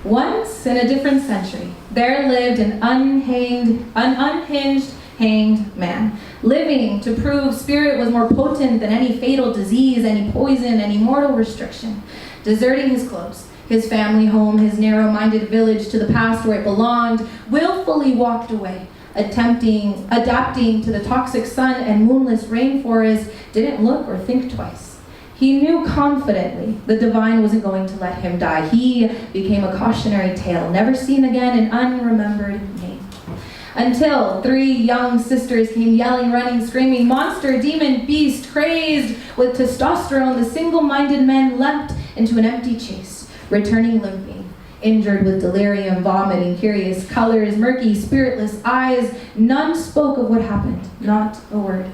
Once in a different century, there lived an unhinged hanged man, living to prove spirit was more potent than any fatal disease, any poison, any mortal restriction. Deserting his clothes, his family home, his narrow-minded village to the past where it belonged, willfully walked away, adapting to the toxic sun and moonless rainforest, didn't look or think twice. He knew confidently the divine wasn't going to let him die. He became a cautionary tale, never seen again, an unremembered name. Until 3 young sisters came yelling, running, screaming, monster, demon, beast, crazed with testosterone, the single-minded men leapt into an empty chase, returning limping, injured with delirium, vomiting, curious colors, murky, spiritless eyes. None spoke of what happened, not a word.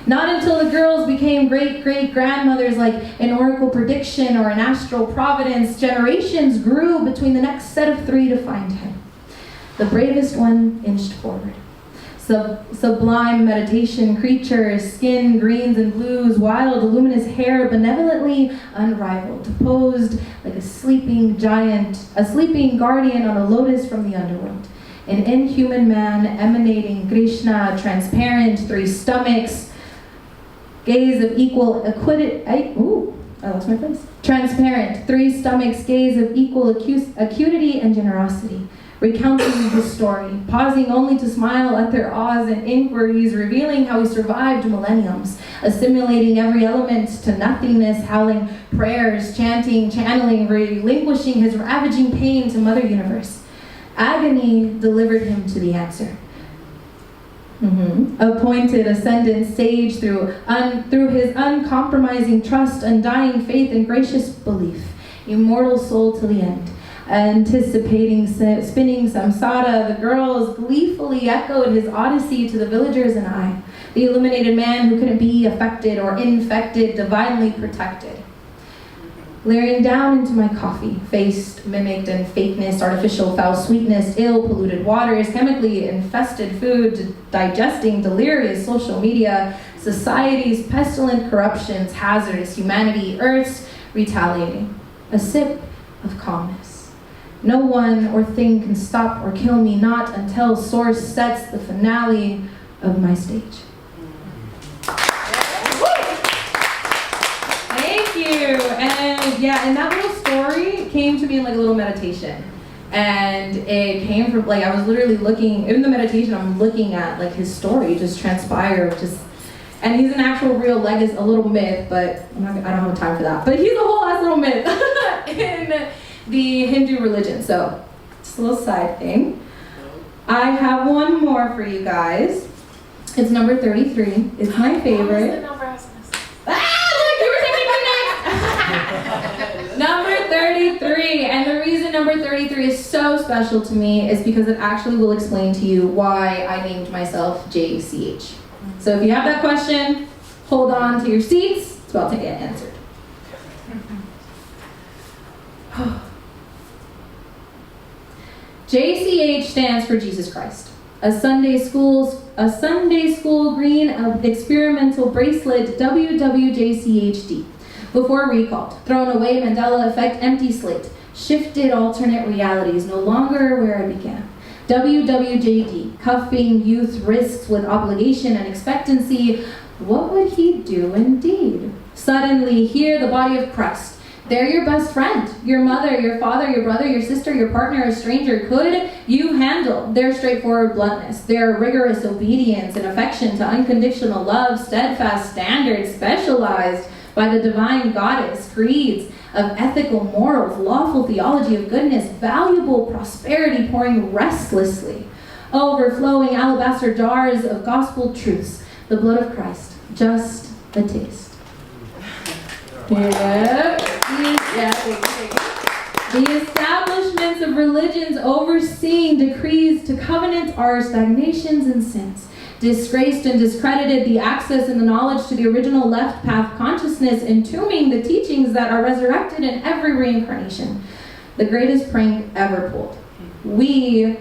Not until the girls became great-great-grandmothers, like an oracle prediction or an astral providence, generations grew between the next set of 3 to find him. The bravest one inched forward. Sublime meditation creatures, skin greens and blues, wild, luminous hair, benevolently unrivaled, posed like a sleeping giant, a sleeping guardian on a lotus from the underworld. An inhuman man emanating Krishna, transparent, 3 stomachs, gaze of equal transparent, 3 stomachs, gaze of equal acuity and generosity, recounting his story, pausing only to smile at their awes and inquiries, revealing how he survived millenniums, assimilating every element to nothingness, howling prayers, chanting, channeling, relinquishing his ravaging pain to Mother Universe. Agony delivered him to the answer. Appointed ascendant sage through his uncompromising trust, undying faith, and gracious belief, immortal soul to the end. Anticipating spinning samsara, the girls gleefully echoed his odyssey to the villagers and I, the illuminated man who couldn't be affected or infected, divinely protected. Layering down into my coffee, faced, mimicked, and fakeness, artificial foul sweetness, ill polluted waters, chemically infested food, digesting delirious social media, society's pestilent corruptions, hazardous humanity, Earth's retaliating. A sip of calmness. No one or thing can stop or kill me, not until Source sets the finale of my stage. Thank you. And that little story came to me in like a little meditation. And it came from, like, I was literally looking, in the meditation, I'm looking at like his story just transpire, and he's an actual real, like, it's a little myth, but I don't have time for that. But he's a whole ass little myth in the Hindu religion. So, just a little side thing. I have one more for you guys. It's number 33. It's my favorite. Number 33, and the reason number 33 is so special to me is because it actually will explain to you why I named myself JCH. So if you have that question, hold on to your seats. It's about to get answered. JCH stands for Jesus Christ. A Sunday school green experimental bracelet, WWJCHD. Before recalled, thrown away, Mandela effect, empty slate, shifted alternate realities, no longer where I began. WWJD, cuffing youth risks with obligation and expectancy. What would he do indeed? Suddenly, here the body of Christ. They're your best friend, your mother, your father, your brother, your sister, your partner, a stranger. Could you handle their straightforward bluntness, their rigorous obedience and affection to unconditional love, steadfast standards, specialized by the divine goddess, creeds of ethical morals, lawful theology of goodness, valuable prosperity pouring restlessly, overflowing alabaster jars of gospel truths, the blood of Christ, just a taste. The establishments of religions overseeing decrees to covenant are stagnations and sins. Disgraced and discredited the access and the knowledge to the original left path consciousness, entombing the teachings that are resurrected in every reincarnation. The greatest prank ever pulled. We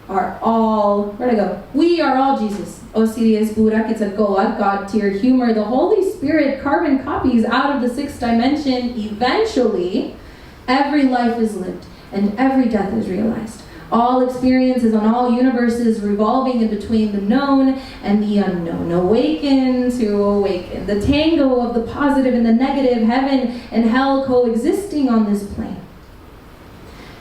are all, where'd I go? We are all Jesus. Osiris, Burak, it's a God tier humor. The Holy Spirit carbon copies out of the 6th dimension. Eventually, every life is lived and every death is realized. All experiences on all universes revolving in between the known and the unknown. Awaken to awaken. The tango of the positive and the negative, heaven and hell coexisting on this plane.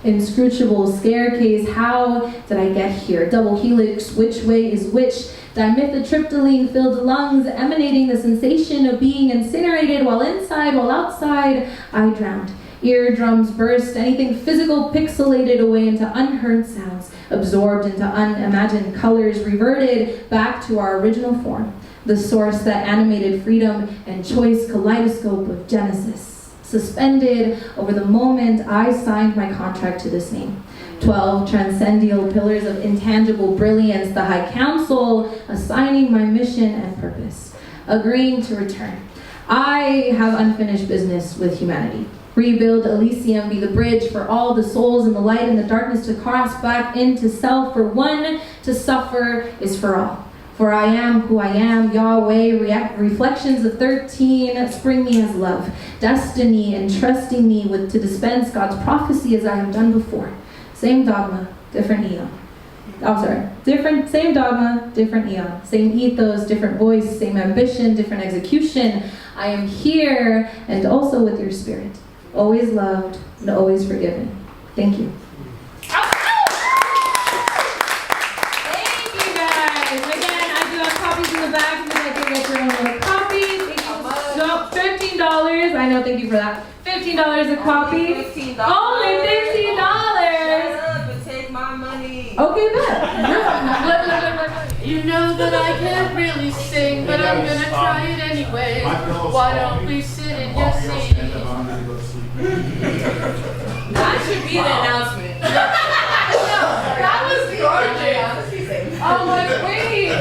Inscrutable staircase, how did I get here? Double helix, which way is which? Dimethyltryptamine filled lungs emanating the sensation of being incinerated while inside, while outside, I drowned. Eardrums burst, anything physical pixelated away into unheard sounds, absorbed into unimagined colors, reverted back to our original form, the source that animated freedom and choice kaleidoscope of Genesis, suspended over the moment I signed my contract to this name. 12 transcendental pillars of intangible brilliance, the High Council assigning my mission and purpose, agreeing to return. I have unfinished business with humanity. Rebuild Elysium, be the bridge for all the souls in the light and the darkness to cross back into self. For one to suffer is for all. For I am who I am, Yahweh, reflections of 13, spring me as love, destiny, entrusting me with to dispense God's prophecy as I have done before. Same dogma, different eon. Same dogma, different eon. Same ethos, different voice, same ambition, different execution. I am here and also with your spirit. Always loved and always forgiven. Thank you. Thank you guys. Again, I do have copies in the back so that I can get your own little copies. So $15. I know, thank you for that. $15 a copy. $15. Only $15. But take my money. Okay, bet. You know that I can't really sing, but I'm gonna try it anyway. Why don't we sit in your seat? That should be the announcement. That was gorgeous. Oh my wait.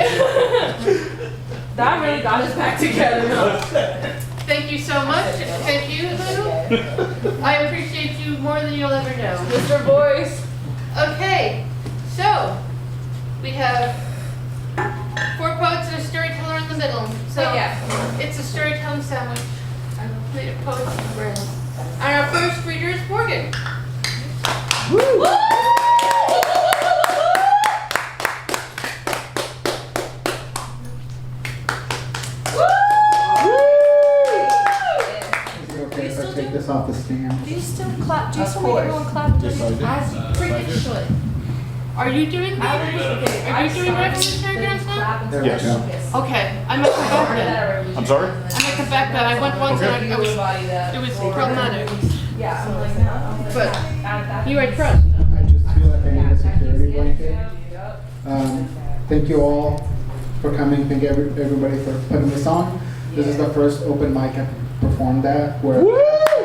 That really got us back together. Thank you so much. Thank you, Lou. I appreciate you more than you'll ever know. Mr. Voice. Okay, so we have 4 poets and a storyteller in the middle. So yeah. It's a storytelling sandwich. I made a poet's bread. And our first reader is Morgan. Woo! Okay, if I take this off the stand. Do you still clap? Do you still make everyone clap? Yes, I do. As you freaking should. Are you doing revolutionary dance now? There we go. Okay, I'm at Quebec then. I'm sorry? I'm at Quebec then. I went once and it was problematic. But you are trust. I just feel like I need a security blanket. Thank you all for coming. Thank everybody for putting this on. This is the first open mic I've performed at where I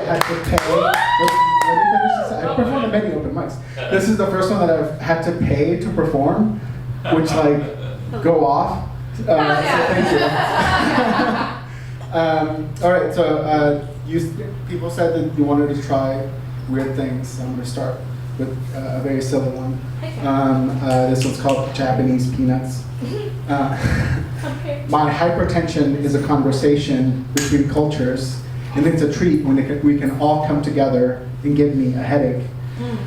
had to pay. Let me finish this. I've performed at many open mics. This is the first one that I've had to pay to perform, which go off. So thank you. All right, so people said that you wanted to try weird things. So I'm going to start with a very silly one. This one's called Japanese Peanuts. My hypertension is a conversation between cultures, and it's a treat when we can all come together and give me a headache.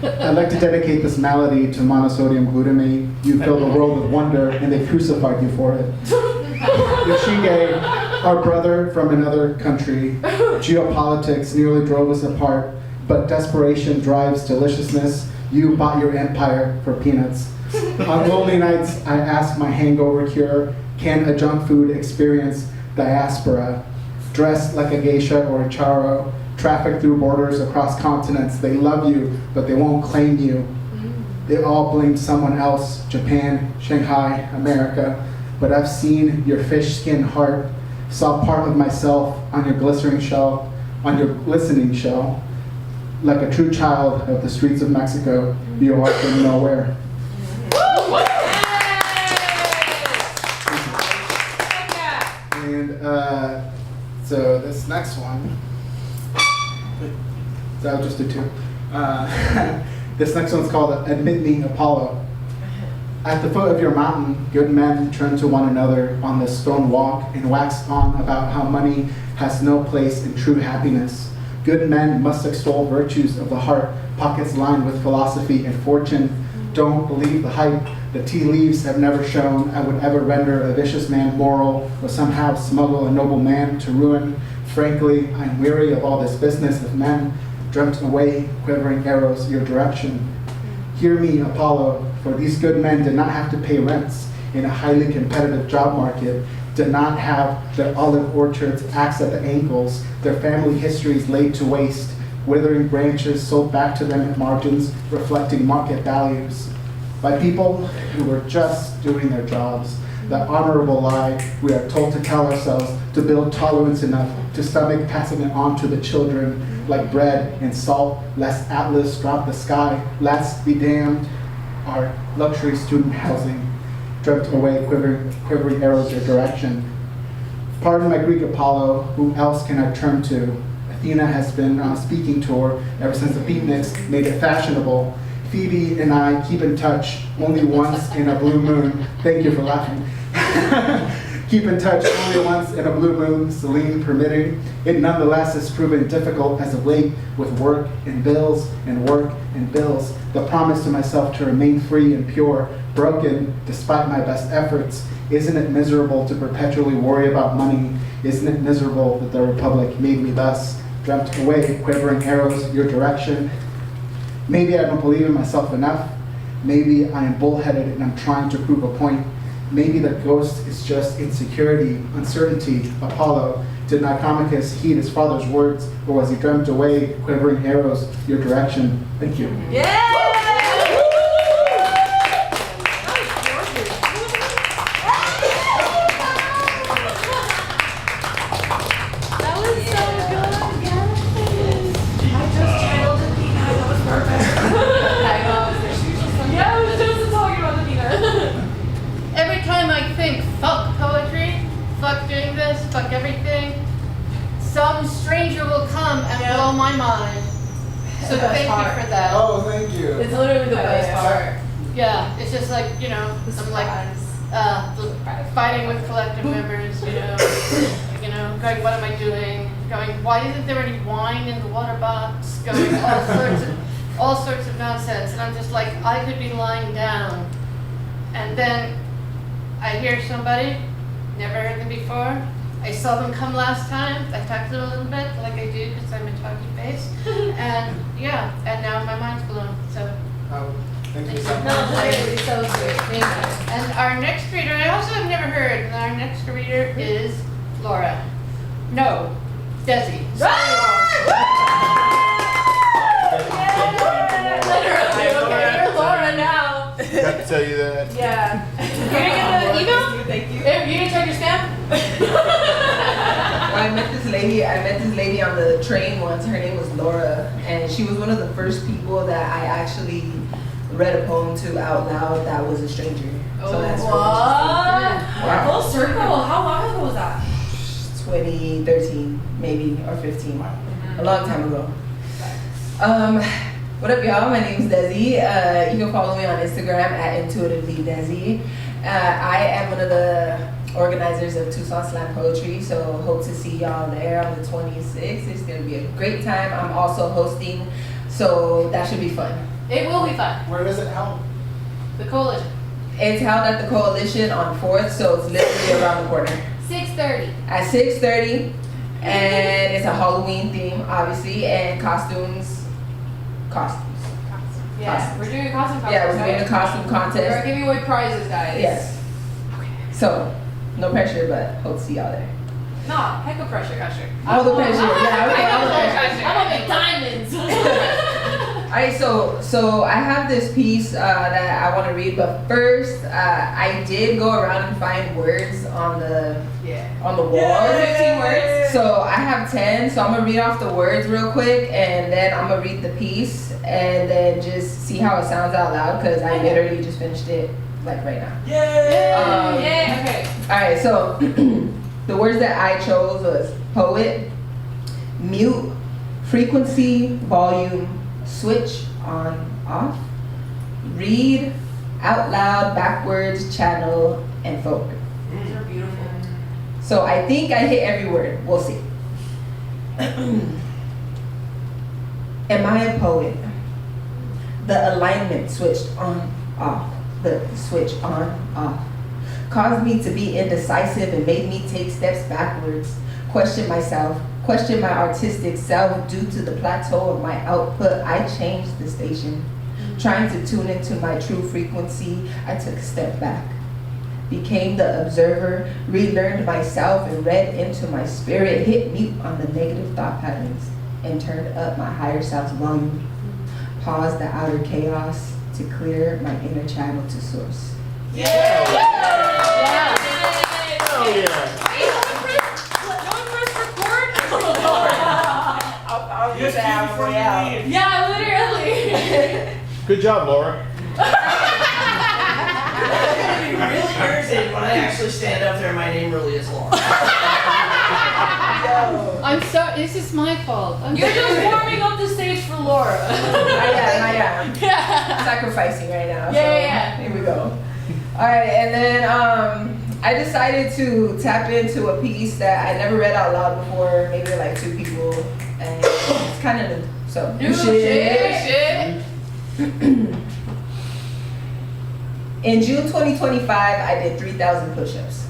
I'd like to dedicate this malady to monosodium glutamate. You fill the world with wonder, and they crucified you for it. Yoshige, our brother from another country, geopolitics nearly drove us apart, but desperation drives deliciousness. You bought your empire for peanuts. On lonely nights, I ask my hangover cure, can a junk food experience diaspora? Dressed like a geisha or a charo, traffic through borders across continents. They love you, but they won't claim you. They all blame someone else, Japan, Shanghai, America. But I've seen your fish skin heart, saw part of myself on your glistening shell, like a true child of the streets of Mexico, you are from nowhere. And so this next one, so I'll just do 2. This next one's called Admit Me, Apollo. At the foot of your mountain, good men turn to one another on the stone walk and wax on about how money has no place in true happiness. Good men must extol virtues of the heart, pockets lined with philosophy and fortune. Don't believe the hype. The tea leaves have never shown I would ever render a vicious man moral or somehow smuggle a noble man to ruin. Frankly, I'm weary of all this business of men dreamt away quivering arrows your direction. Hear me, Apollo, for these good men did not have to pay rents in a highly competitive job market, did not have their olive orchards axed at the ankles, their family histories laid to waste. withering branches sold back to them at margins, reflecting market values. By people who were just doing their jobs. The honorable lie we are told to tell ourselves to build tolerance enough to stomach passing it on to the children like bread and salt, lest Atlas drop the sky, lest be damned our luxury student housing, dreamt away quivering arrows your direction. Pardon my Greek Apollo, who else can I turn to? Athena has been on a speaking tour ever since the beatniks made it fashionable. Phoebe and I keep in touch only once in a blue moon. Thank you for laughing. Keep in touch only once in a blue moon, Celine permitting. It nonetheless has proven difficult as of late with work and bills and work and bills. The promise to myself to remain free and pure, broken despite my best efforts. Isn't it miserable to perpetually worry about money? Isn't it miserable that the Republic made me thus? Dreamt away, quivering arrows your direction. Maybe I don't believe in myself enough. Maybe I am bullheaded and I'm trying to prove a point. Maybe the ghost is just insecurity, uncertainty. Apollo, did Nicomachus heed his father's words, or was he dreamt away, quivering arrows your direction? Thank you. Yeah! Fuck everything. Some stranger will come and blow my mind. So thank you for that. Oh, thank you. It's literally the best part. Yeah, it's just like, you know, I'm like fighting with collective members, you know, going, what am I doing? Going, why isn't there any wine in the water box? Going, all sorts of nonsense. And I'm just like, I could be lying down. And then I hear somebody, never heard them before. I saw them come last time. I talked to them a little bit, like I do, because I'm a talky face. And yeah, and now my mind's blown. So. Thank you so much. No, really, so sweet. Thank you. And our next reader, I also have never heard. And our next reader is Laura. No, Desi. Literally, okay, you're Laura now. Got to tell you that. Yeah. You're gonna get the email? Thank you. You gonna check your stamp? I met this lady on the train once. Her name was Laura, and she was one of the first people that I actually read a poem to out loud that was a stranger. So that's What? Wow. Full circle. How long ago was that? 2013, maybe, or 15. A long time ago. What up, y'all? My name is Desi. You can follow me on Instagram at intuitively.desi. I am one of the organizers of Tucson Slam Poetry, so hope to see y'all there on the 26th. It's going to be a great time. I'm also hosting, so that should be fun. It will be fun. Where does it help? The coalition. It's held at the Coalition on 4th, so it's literally around the corner. 6:30. At 6:30, and it's a Halloween theme, obviously, and costumes. Yeah, we're doing a costume contest. Yeah, we're doing a right? costume We're contest. giving away prizes, guys. Yes. So, no pressure, but hope to see y'all there. No, heck of pressure. All the pressure. Yeah, okay, all the pressure. I'm gonna make diamonds. Alright, so I have this piece that I want to read, but first I did go around and find words on the wall. 15 words. So I have 10, so I'm gonna read off the words real quick, and then I'm gonna read the piece, and then just see how it sounds out loud, because I literally just finished it like right now. Okay. Alright, so the words that I chose was poet, mute, frequency, volume, switch on, off, read, out loud, backwards, channel, and folk. These are beautiful. So I think I hit every word. We'll see. Am I a poet? The alignment switched on, off. The switch on, off. Caused me to be indecisive and made me take steps backwards. Question myself. Question my artistic self. Due to the plateau of my output, I changed the station. Trying to tune into my true frequency, I took a step back. Became the observer, relearned myself, and read into my spirit, hit mute on the negative thought patterns. and turned up my higher self's volume. Paused the outer chaos to clear my inner channel to source. Yeah. Oh, yeah. I'll just have way out. Yeah, literally. Good job, Laura. I'm gonna be really irritated when I actually stand up there and my name really is Laura. I'm sorry, this is my fault. You're just warming up the stage for Laura. I am. Yeah. Sacrificing right now. Yeah. Here we go. All right, and then I decided to tap into a piece that I never read out loud before, maybe like 2 people, and it's kind of new. So New shit. In June 2025, I did 3,000 push-ups.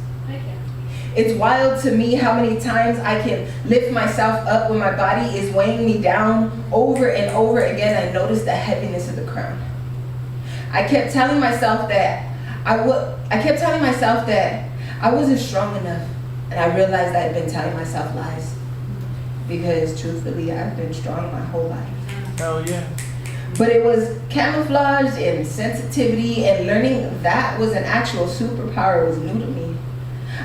It's wild to me how many times I can lift myself up when my body is weighing me down. Over and over again, I noticed the heaviness of the crown. I kept telling myself that I wasn't strong enough, and I realized I had been telling myself lies. Because truthfully, I've been strong my whole life. Hell yeah. But it was camouflage and sensitivity, and learning that was an actual superpower was new to me.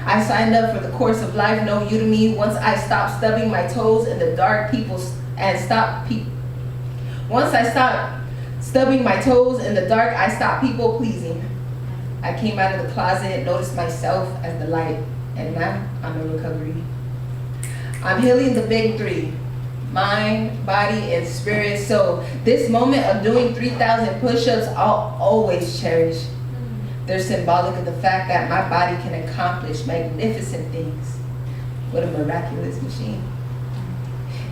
I signed up for the course of life, no Udemy. Once I stopped stubbing my toes in the dark, Once I stopped stubbing my toes in the dark, I stopped people pleasing. I came out of the closet, noticed myself as the light, and now I'm in recovery. I'm healing the big 3. Mind, body, and spirit. So this moment of doing 3,000 push-ups, I'll always cherish. They're symbolic of the fact that my body can accomplish magnificent things with a miraculous machine.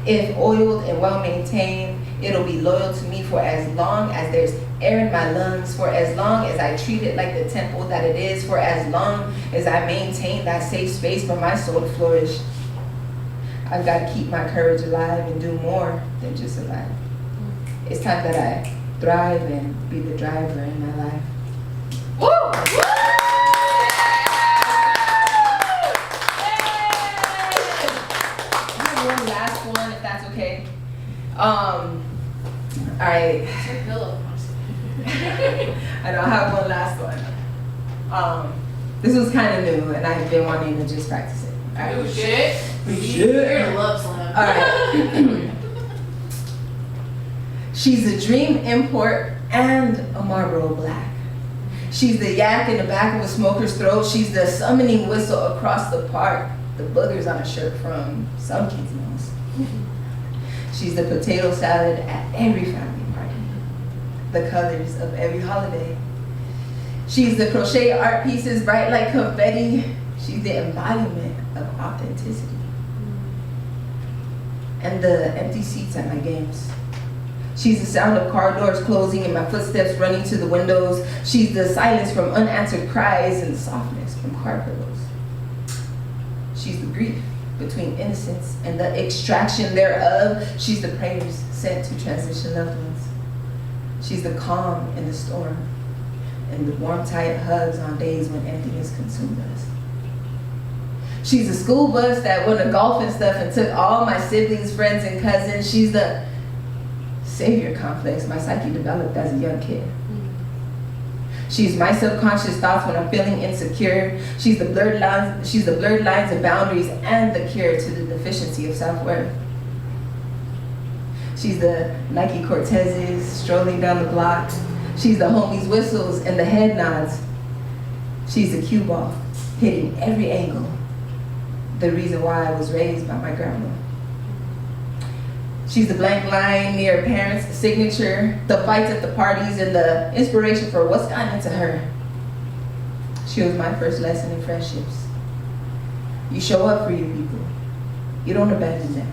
If oiled and well-maintained, it'll be loyal to me for as long as there's air in my lungs, for as long as I treat it like the temple that it is, for as long as I maintain that safe space for my soul to flourish. I've got to keep my courage alive and do more than just survive. It's time that I thrive and be the driver in my life. Woo! I have one last one, if that's okay. All right. It's your pillow. I know I have one last one. This was kind of new, and I've been wanting to just practice it. All right. Oh shit. You're gonna love slam. All right. She's a dream import and a Marlboro Black. She's the yak in the back of a smoker's throat. She's the summoning whistle across the park. The boogers on a shirt from some kids' nose. She's the potato salad at every family party. The colors of every holiday. She's the crochet art pieces bright like confetti. She's the embodiment of authenticity. And the empty seats at my games. She's the sound of car doors closing and my footsteps running to the windows. She's the silence from unanswered cries and the softness from car pillows. She's the grief between innocence and the extraction thereof. She's the prayers sent to transition loved ones. She's the calm in the storm and the warm, tight hugs on days when emptiness consumed us. She's the school bus that went to golf and stuff and took all my siblings, friends, and cousins. She's the savior complex my psyche developed as a young kid. She's my subconscious thoughts when I'm feeling insecure. She's the blurred lines of boundaries and the cure to the deficiency of self-worth. She's the Nike Cortezes strolling down the block. She's the homies' whistles and the head nods. She's the cue ball hitting every angle. The reason why I was raised by my grandma. She's the blank line near parents' signature, the fights at the parties, and the inspiration for what's gotten into her. She was my first lesson in friendships. You show up for your people. You don't abandon them.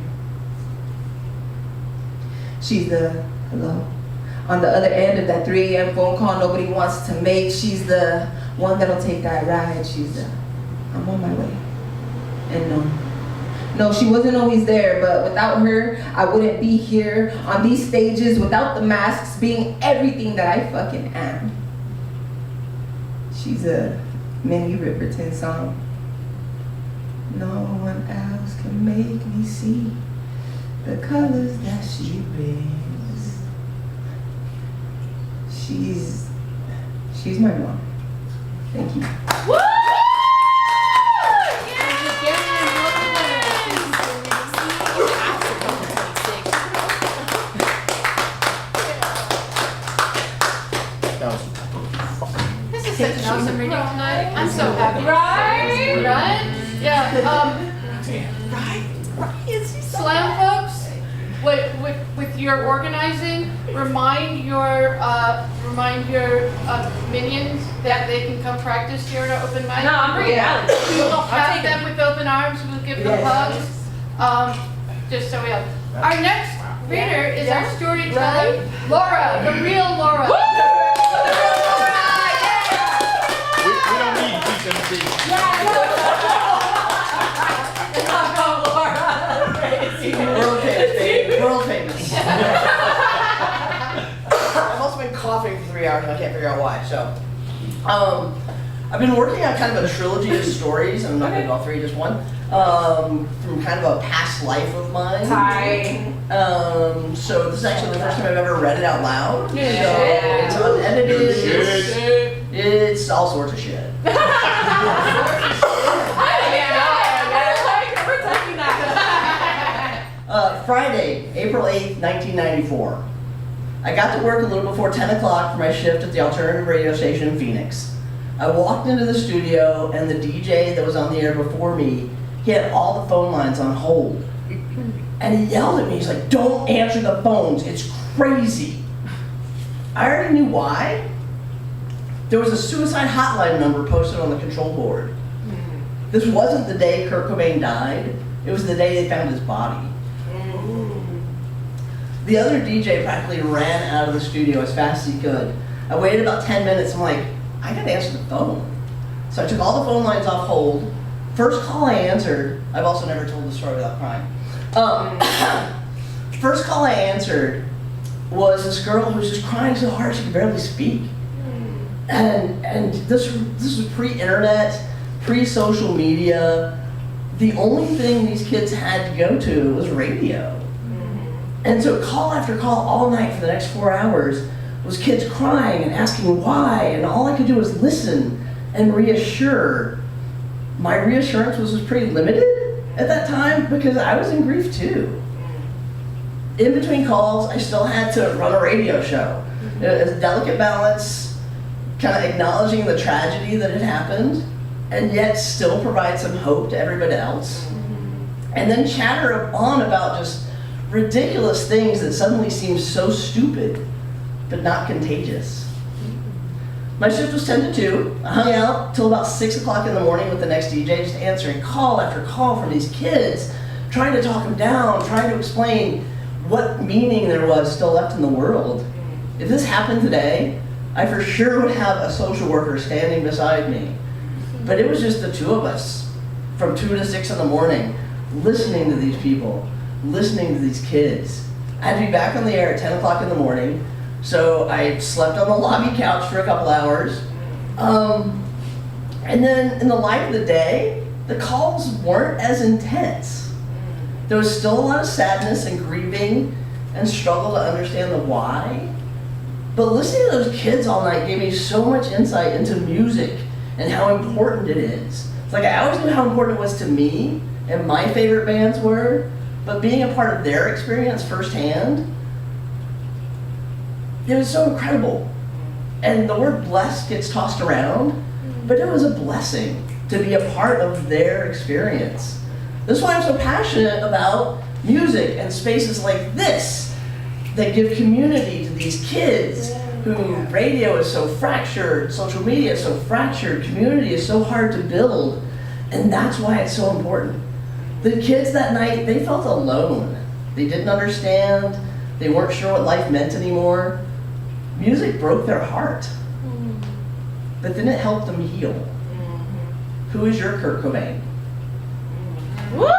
She's the hello. On the other end of that 3 a.m. phone call nobody wants to make. She's the one that'll take that ride. She's the, I'm on my way. And no, she wasn't always there, but without her, I wouldn't be here on these stages without the masks being everything that I fucking am. She's a Minnie Riperton song. No one else can make me see the colors that she wears. She's my mom. Thank you. This is such an awesome reading tonight. I'm so happy. Right? Yeah. Slam folks, with your organizing, remind your minions that they can come practice here at Open Mic. No, I'm bringing Alex. We will have them with open arms. We'll give them hugs. Just so we have. Our next reader is our storyteller, Laura, the real Laura. We don't need decency. World famous, baby. World famous. I've also been coughing for 3 hours and I can't figure out why. So, I've been working on kind of a trilogy of stories. I'm not going to do all three, just one. From kind of a past life of mine. Hi. So this is actually the first time I've ever read it out loud. So Yeah. it's unedited. Shit. It's all sorts of shit. Friday, April 8th, 1994. I got to work a little before 10 o'clock for my shift at the alternative radio station in Phoenix. I walked into the studio and the DJ that was on the air before me, he had all the phone lines on hold. And he yelled at me, he's like, "Don't answer the phones, it's crazy." I already knew why. There was a suicide hotline number posted on the control board. This wasn't the day Kurt Cobain died, it was the day they found his body. The other DJ practically ran out of the studio as fast as he could. I waited about 10 minutes, I'm like, I gotta answer the phone. So I took all the phone lines off hold. First call I answered, I've also never told the story without crying. First call I answered was this girl who was just crying so hard she could barely speak. And this was pre-internet, pre-social media. The only thing these kids had to go to was radio. And so call after call all night for the next 4 hours was kids crying and asking why, and all I could do was listen and reassure. My reassurance was pretty limited at that time because I was in grief too. In between calls, I still had to run a radio show. It was a delicate balance, kind of acknowledging the tragedy that had happened, and yet still provide some hope to everybody else. And then chatter on about just ridiculous things that suddenly seem so stupid, but not contagious. My shift was 10 to 2. I hung out till about 6 o'clock in the morning with the next DJ, just answering call after call from these kids, trying to talk them down, trying to explain what meaning there was still left in the world. If this happened today, I for sure would have a social worker standing beside me. But it was just the two of us, from 2 to 6 in the morning, listening to these people, listening to these kids. I had to be back on the air at 10 o'clock in the morning, so I slept on the lobby couch for a couple hours. And then in the light of the day, the calls weren't as intense. There was still a lot of sadness and grieving and struggle to understand the why. But listening to those kids all night gave me so much insight into music and how important it is. It's like I always knew how important it was to me and my favorite bands were, but being a part of their experience firsthand, it was so incredible. And the word blessed gets tossed around, but it was a blessing to be a part of their experience. That's why I'm so passionate about music and spaces like this that give community to these kids who radio is so fractured, social media is so fractured, community is so hard to build, and that's why it's so important. The kids that night, they felt alone. They didn't understand, they weren't sure what life meant anymore. Music broke their heart, but then it helped them heal. Who is your Kurt Cobain? Woo!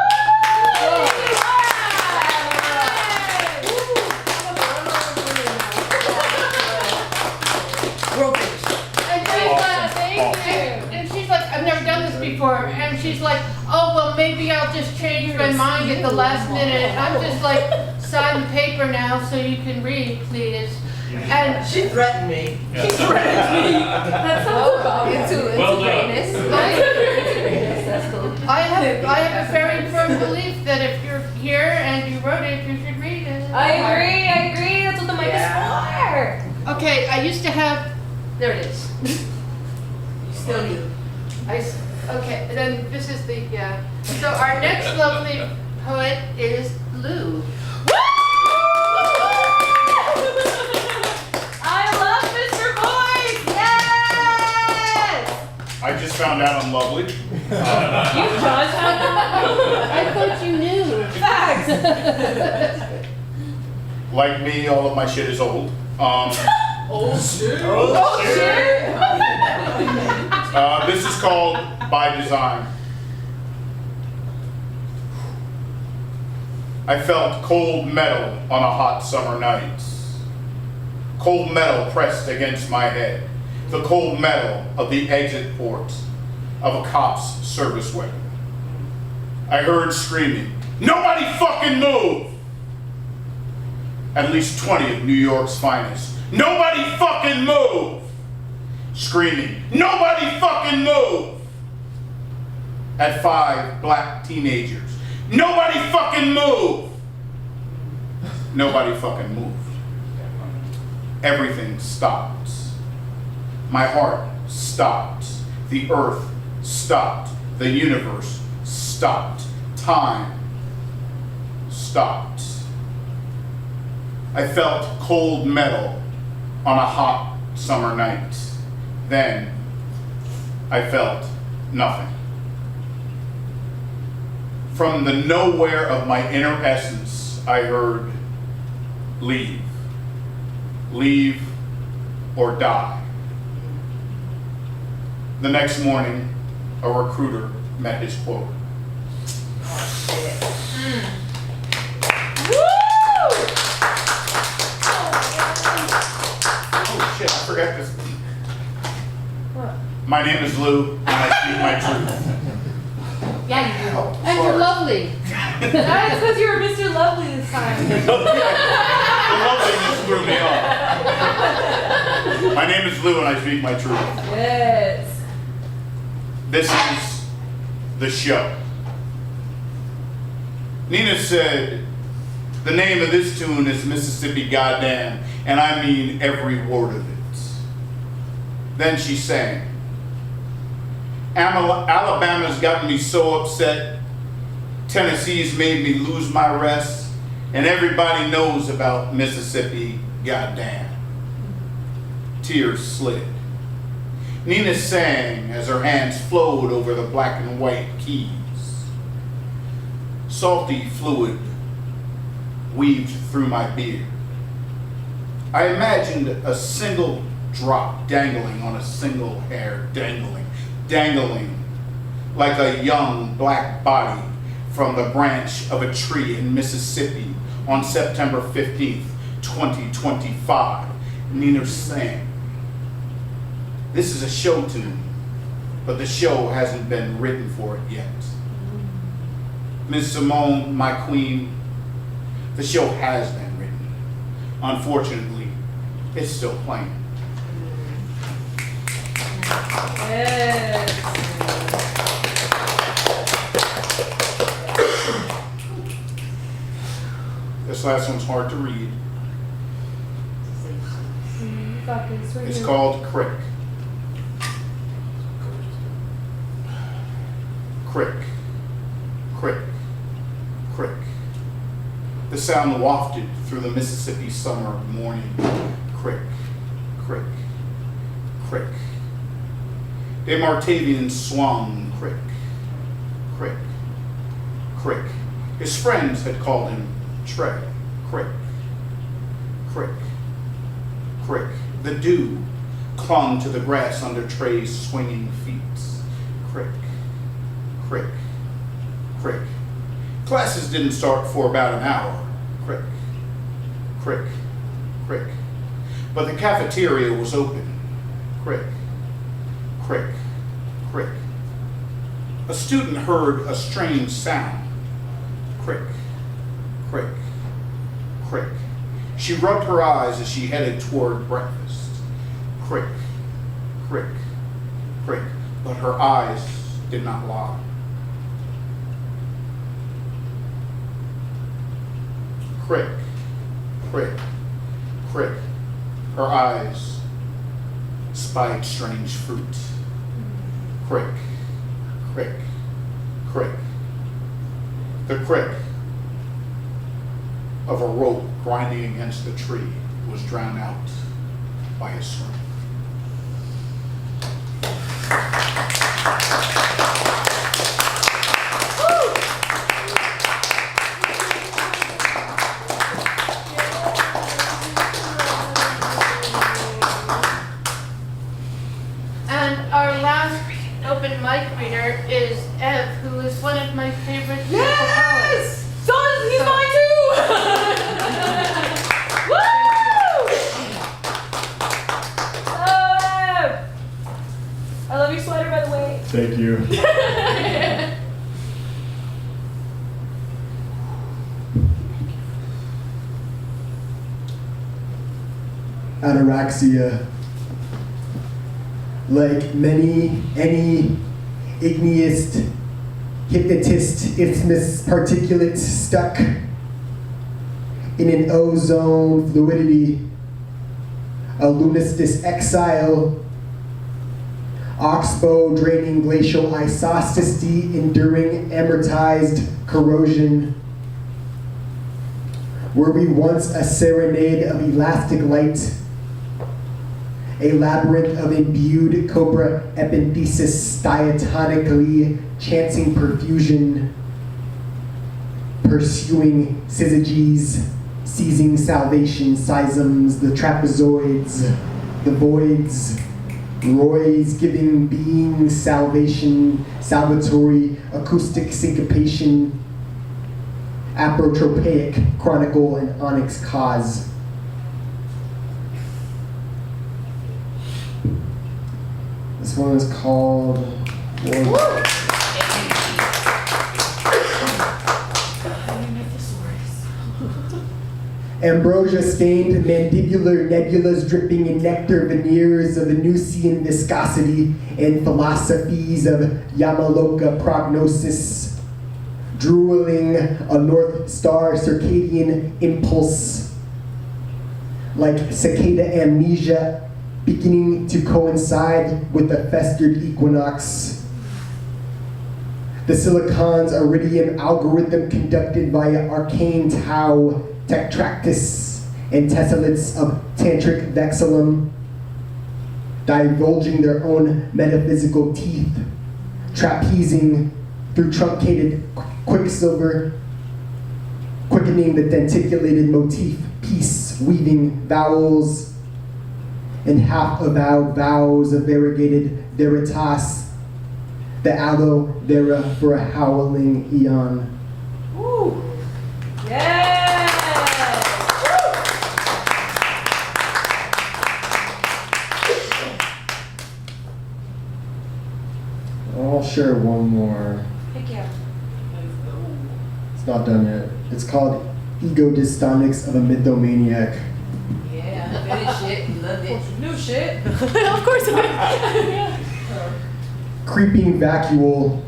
And she's like, I've never done this before. for her. And she's like, oh, well, maybe I'll just change my mind at the last minute. I'm just like, sign the paper now so you can read, please. And She threatened me. she threatened me. That sounds about into Well done. greatness. That's cool. I have a very firm belief that if you're here and you wrote it, you should read it. I agree. That's what the mic is for. Okay, I used to have, there it is. You still do. Okay, then this is the, yeah. So our next lovely poet is Lou. I love Mr. Boyd! Yes! I just found out I'm lovely. You just had I thought you knew. facts. Like me, all of my shit is old. Oh shit. This is called By Design. I felt cold metal on a hot summer night. Cold metal pressed against my head. The cold metal of the exit port of a cop's service weapon. I heard screaming, "Nobody fucking move!" At least 20 of New York's finest. Nobody fucking move! Screaming, "Nobody fucking move!" At 5 black teenagers. Nobody fucking move! Nobody fucking moved. Everything stopped. My heart stopped. The earth stopped. The universe stopped. Time stopped. I felt cold metal on a hot summer night. Then I felt nothing. From the nowhere of my inner essence, I heard, leave. Leave or die. The next morning, a recruiter met his quota. Oh shit, I forgot this. My name is Lou, and I speak my truth. Yeah, you do. And you're lovely. That's because you were Mr. Lovely this time. The loveliness threw me off. My name is Lou, and I speak my truth. Yes. This is the show. Nina said, the name of this tune is Mississippi Goddamn, and I mean every word of it. Then she sang, Alabama's gotten me so upset, Tennessee's made me lose my rest, and everybody knows about Mississippi Goddamn. Tears slid. Nina sang as her hands flowed over the black and white keys. Salty fluid weaved through my beard. I imagined a single drop dangling on a single hair, dangling like a young black body from the branch of a tree in Mississippi on September 15th, 2025. Nina sang. This is a show tune, but the show hasn't been written for it yet. Miss Simone, my queen, the show has been written. Unfortunately, it's still playing. Yes. This last one's hard to read. Got this right It's here. called Crick. Crick, crick, crick. The sound wafted through the Mississippi summer morning. Crick, crick, crick. De Martavian swung, crick, crick, crick. His friends had called him Trey, crick, crick, crick. The dew clung to the grass under Trey's swinging feet. Crick, crick, crick. Classes didn't start for about an hour. Crick, crick, crick. But the cafeteria was open. Crick, crick, crick. a student heard a strange sound. Crick, crick, crick. She rubbed her eyes as she headed toward breakfast. Crick, crick, crick. But her eyes did not lie. Crick, crick, crick. Her eyes spied strange fruit. Crick, crick, crick. The crick of a rope grinding against the tree was drowned out by a string. And our last open mic reader is Ev, who is one of my favorite poets. He's mine too! Woo! I love your sweater, by the way. Thank you. Ataraxia. Like any igneous hypnotist isthmus particulate stuck in an ozone fluidity, a lunistus exile, oxbow draining glacial isostasy enduring amortized corrosion. Were we once a serenade of elastic light, a labyrinth of imbued cobra epenthesis diatonically chancing perfusion, pursuing syzygies, seizing salvation seisms, the trapezoids, the voids, Roy's giving being salvation, salvatory, acoustic syncopation, aprotropaic, chronicle, and onyx cause. This one is called Ambrosia-stained mandibular nebulas dripping in nectar veneers of Venusian viscosity and philosophies of Yamaloka prognosis, drooling a North Star circadian impulse, like cicada amnesia beginning to coincide with the festered equinox. The silicon's iridium algorithm conducted via arcane tau tetractus and tessellates of tantric vexillum, divulging their own metaphysical teeth, trapezing through truncated quicksilver, quickening the denticulated motif piece, weaving vowels and half-avowed vows of variegated veritas, the aloe vera for a howling eon. Woo! Yeah! I'll share one more. Heck yeah. It's not done yet. It's called Ego Dystonics of a Mythomaniac. Yeah, finish shit. Love it. New shit. Of course I Creeping vacuole,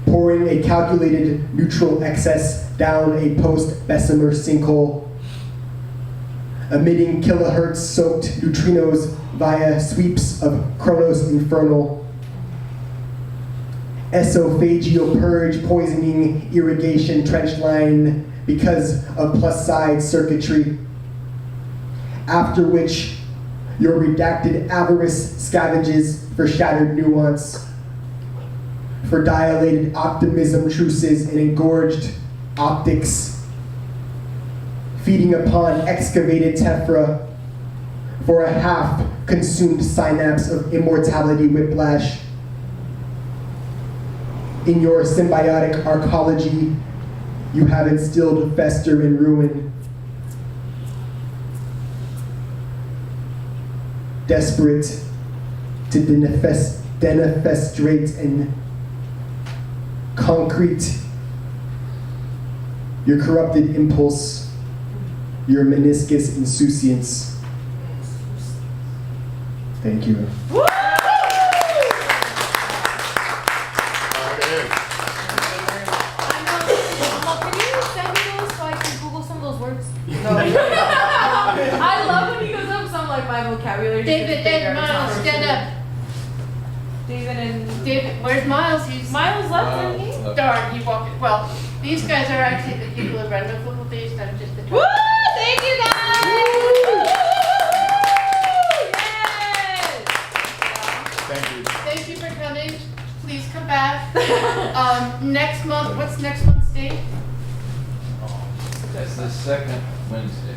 pouring a calculated neutral excess down a post-Bessemer sinkhole, emitting kilohertz-soaked neutrinos via sweeps of Chronos Infernal, esophageal purge poisoning irrigation trench line because of plus-side circuitry, after which your redacted avarice scavenges for shattered nuance, for dilated optimism truces and engorged optics, feeding upon excavated tephra for a half-consumed synapse of immortality whiplash. In your symbiotic arcology, you have instilled fester and ruin. Desperate to defenestrate in concrete your corrupted impulse, your meniscus insouciance. Thank you. Can you send me those so I can Google some of those words? I love when he goes up some like my vocabulary. David and Miles, stand up. David, where's Miles? Miles left, didn't he? Darn, he walked. Well, these guys are actually the people who run Moveable Beast. I'm just the. Woo! Thank you guys! Thank you. Thank you for coming. Please come back. Next month, what's next month's date? That's the second Wednesday.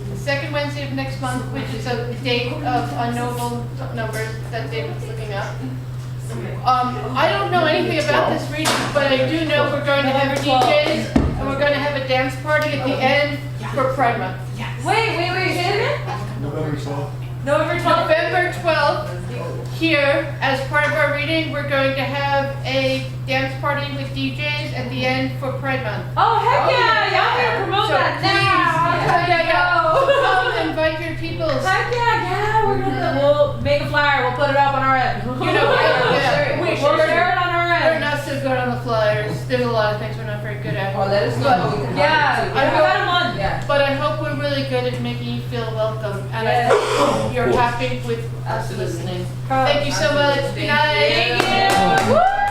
The second Wednesday of next month, which is a date of unknowable numbers that David's looking up. I don't know anything about this reading, but I do know we're going to have DJs and we're going to have a dance party at the end for Pride Month. Wait, say it again? November 12th. November 12th, here, as part of our reading, we're going to have a dance party with DJs at the end for Pride Month. Oh, heck yeah! Y'all better promote that now! Come invite your people. Heck yeah, we'll make a flyer, we'll put it up on our end. You know, We'll share it on our we're end. not so good on the flyers. There's a lot of things we're not very good at. Or let us know how we can Yeah, I we got a month. Yeah. But I hope we're really good at making you feel welcome, and I hope you're happy with us listening. Thank you so much. Good night. Thank you. Woo!